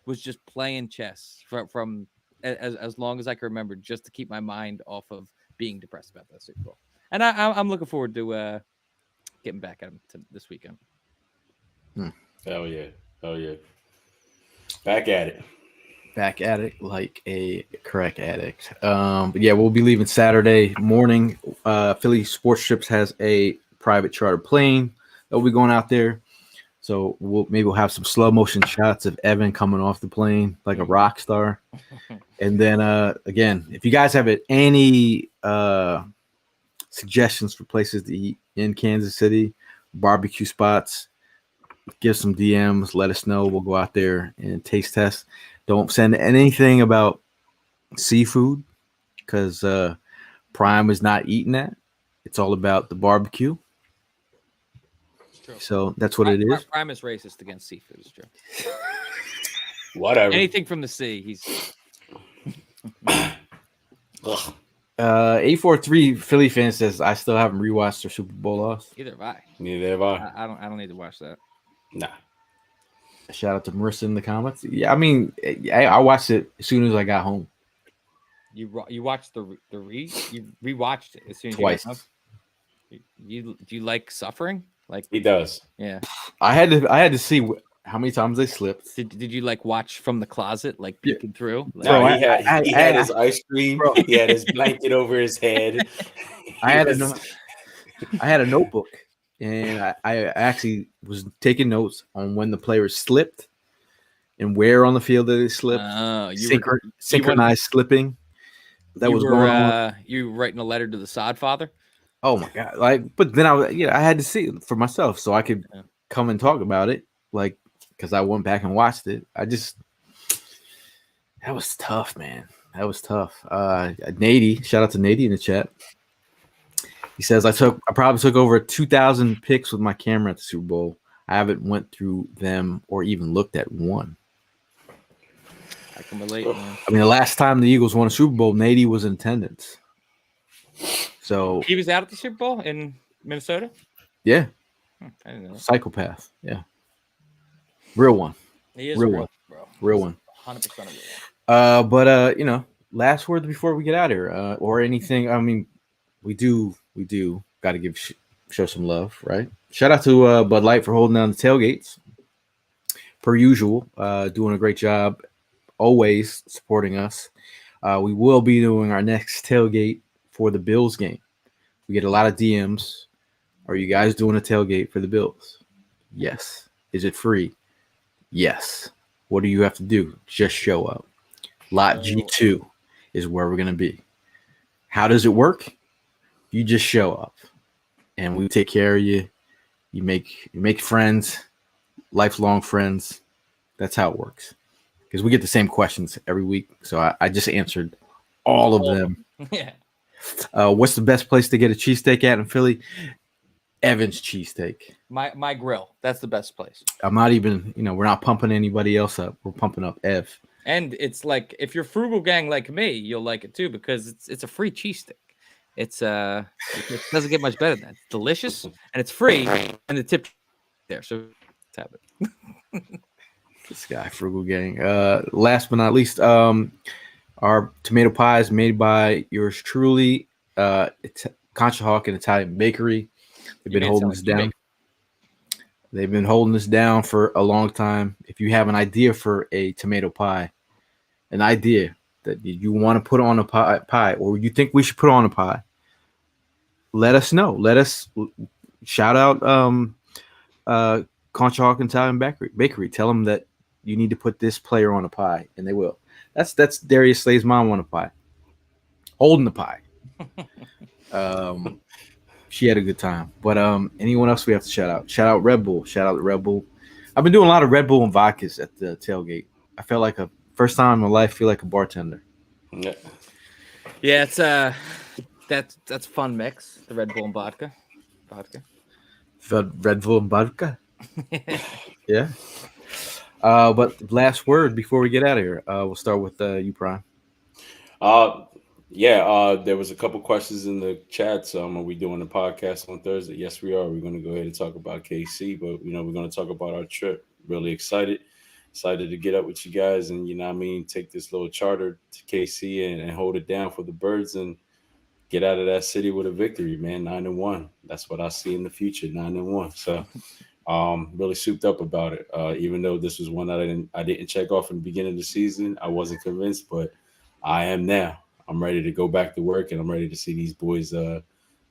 was just playing chess from as long as I can remember, just to keep my mind off of being depressed about that Super Bowl. And I'm looking forward to getting back at him this weekend. Hell yeah. Back at it like a crack addict. But yeah, we'll be leaving Saturday morning. Philly Sports Trips has a private charter plane that will be going out there. So we'll have some slow motion shots of Evan coming off the plane like a rock star. And then again, if you guys have any suggestions for places to eat in Kansas City, barbecue spots, give some DMs, let us know. We'll go out there and taste test. Don't send anything about seafood because Prime is not eating that. It's all about the barbecue. So that's what it is. Prime is racist against seafood. It's true. Whatever. Anything from the sea, he's. 843 Philly fan says I still haven't rewatched their Super Bowl loss. Neither have I. I don't need to watch that. Nah. Shout out to Marissa in the comments. Yeah, I mean, I watched it as soon as I got home. You watched you rewatched it as soon as twice. You got home? Do you like suffering? Like He does. yeah. I had to see how many times they slipped. Did you like watch from the closet, like Yeah. peeking through? Like, Bro, No, I he had his ice cream. bro. He had his blanket over his head. I had a notebook, and I actually was taking notes on when the players slipped and where on the field that they slipped. Synchronized slipping that was going on. You writing a letter to the sod father? Oh my god! Like, but then I had to see it for myself so I could come and talk about it. Like, because I went back and watched it. That was tough, man. That was tough. Nady, shout out to Nady in the chat. He says I probably took over 2,000 picks with my camera at the Super Bowl. I haven't went through them or even looked at one. I can relate, man. I mean, the last time the Eagles won a Super Bowl, Nady was in attendance. So he was out at the Super Bowl in Minnesota? Yeah. I didn't know that. Psychopath. Yeah. Real one. He is real one, one. bro. Real one. 100% a real one. But last word before we get out here, or anything. I mean, we do got to show some love, right? Shout out to Bud Light for holding down the tailgates, per usual. Doing a great job, always supporting us. We will be doing our next tailgate for the Bills game. We get a lot of DMs. Are you guys doing a tailgate for the Bills? Yes. Is it free? Yes. What do you have to do? Just show up. Lot G2 is where we're going to be. How does it work? You just show up, and we take care of you. You make friends, lifelong friends. That's how it works. Because we get the same questions every week, so I just answered all of them. Yeah. What's the best place to get a cheesesteak at in Philly? Evan's Cheesesteak. My grill. That's the best place. I'm not even, we're not pumping anybody else up. We're pumping up Ev. And it's like, if you're frugal gang like me, you'll like it too, because it's a free cheesesteak. It doesn't get much better than that. It's delicious and it's free, and the tip there. So let's have it. This guy, frugal gang. Last but not least, our tomato pie is made by yours truly, Concha Hawk and Italian Bakery. They've been holding us down. They've been holding us down for a long time. If you have an idea for a tomato pie, an idea that you want to put on a pie, or you think we should put on a pie, let us know. Let us shout out Concha Hawk and Italian Bakery. Tell them that you need to put this player on a pie, and they will. That's Darius Slay's mom on a pie. Holding the pie. She had a good time. But anyone else we have to shout out? Shout out Red Bull. Shout out to Red Bull. I've been doing a lot of Red Bull and vodkas at the tailgate. I felt like first time in my life, feel like a bartender. Yeah. Yeah, it's that's a fun mix. The Red Bull and vodka. Red Bull and vodka. Yeah. But last word before we get out of here. We'll start with you, Prime. There was a couple questions in the chat. Are we doing a podcast on Thursday? Yes, we are. We're going to go ahead and talk about KC, but we're going to talk about our trip. Really excited to get up with you guys and take this little charter to KC and hold it down for the Birds and get out of that city with a victory, man. 9-1. That's what I see in the future. 9-1. So really souped up about it. Even though this was one that I didn't check off in the beginning of the season, I wasn't convinced, but I am now. I'm ready to go back to work, and I'm ready to see these boys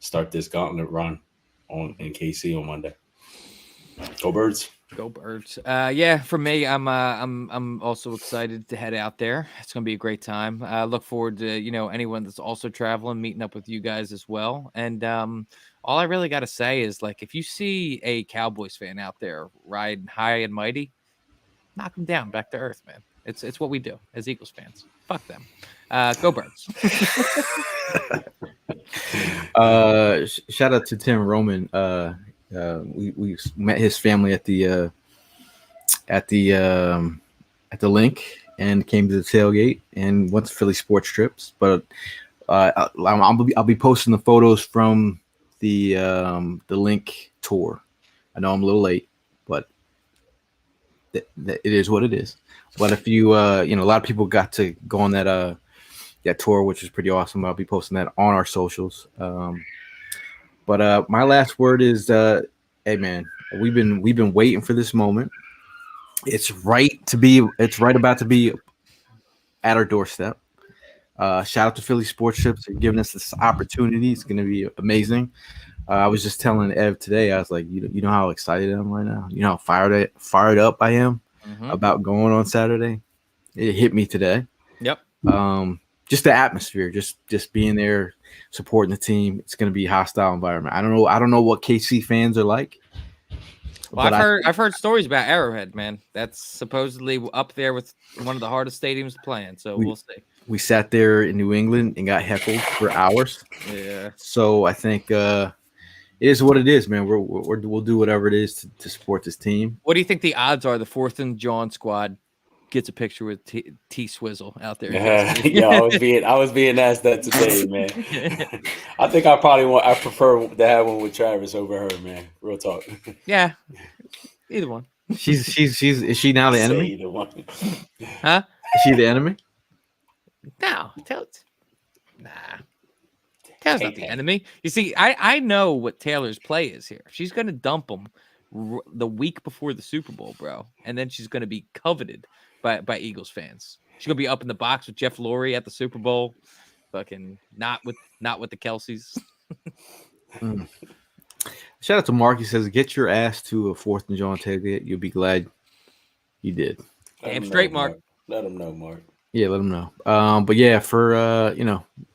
start this gauntlet run in KC on Monday. Go Birds! Go Birds! Yeah, for me, I'm also excited to head out there. It's gonna be a great time. I look forward to anyone that's also traveling, meeting up with you guys as well. And all I really got to say is, like, if you see a Cowboys fan out there riding high and mighty, knock them down back to earth, man. It's what we do as Eagles fans. Fuck them. Go Birds. Shout out to Tim Roman. We met his family at the link and came to the tailgate and went to Philly sports trips. But I'll be posting the photos from the link tour. I know I'm a little late, but it is what it is. But if you a lot of people got to go on that tour, which is pretty awesome. I'll be posting that on our socials. But my last word is, hey man, we've been waiting for this moment. It's right about to be at our doorstep. Shout out to Philly Sports Trips for giving us this opportunity. It's going to be amazing. I was just telling Ev today, I was like, you know how excited I am right now? You know how fired up I am about going on Saturday? It hit me today. Yep. Just the atmosphere, just being there, supporting the team. It's going to be a hostile environment. I don't know what KC fans are like. Well, I've heard stories about Arrowhead, man. That's supposedly up there with one of the hardest stadiums to play in. So we'll see. We sat there in New England and got heckled for hours. Yeah. So I think it is what it is, man. We'll do whatever it is to support this team. What do you think the odds are? The 4th and Jawn squad gets a picture with T Swizzle out there. Yeah, I was being asked that today, man. I think I prefer to have one with Travis over her, man. Real talk. Yeah, either one. Is she now the enemy? Either one. Huh? Is she the enemy? No, nah. Taylor's not the enemy. You see, I know what Taylor's play is here. She's going to dump him the week before the Super Bowl, bro, and then she's going to be coveted by Eagles fans. She's going to be up in the box with Jeff Lurie at the Super Bowl, fucking not with the Kelseys. Shout out to Mark. He says, "Get your ass to a 4th and Jawn tailgate. You'll be glad you did." Damn straight, Mark. Let him know, Mark. Yeah, let him know. But yeah, for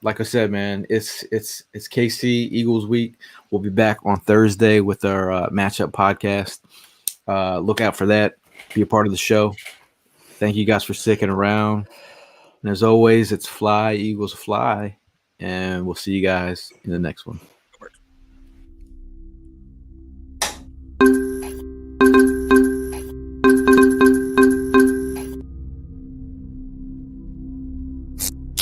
like I said, man, it's KC Eagles week. We'll be back on Thursday with our matchup podcast. Look out for that. Be a part of the show. Thank you guys for sticking around. And as always, it's fly, Eagles fly. And we'll see you guys in the next one.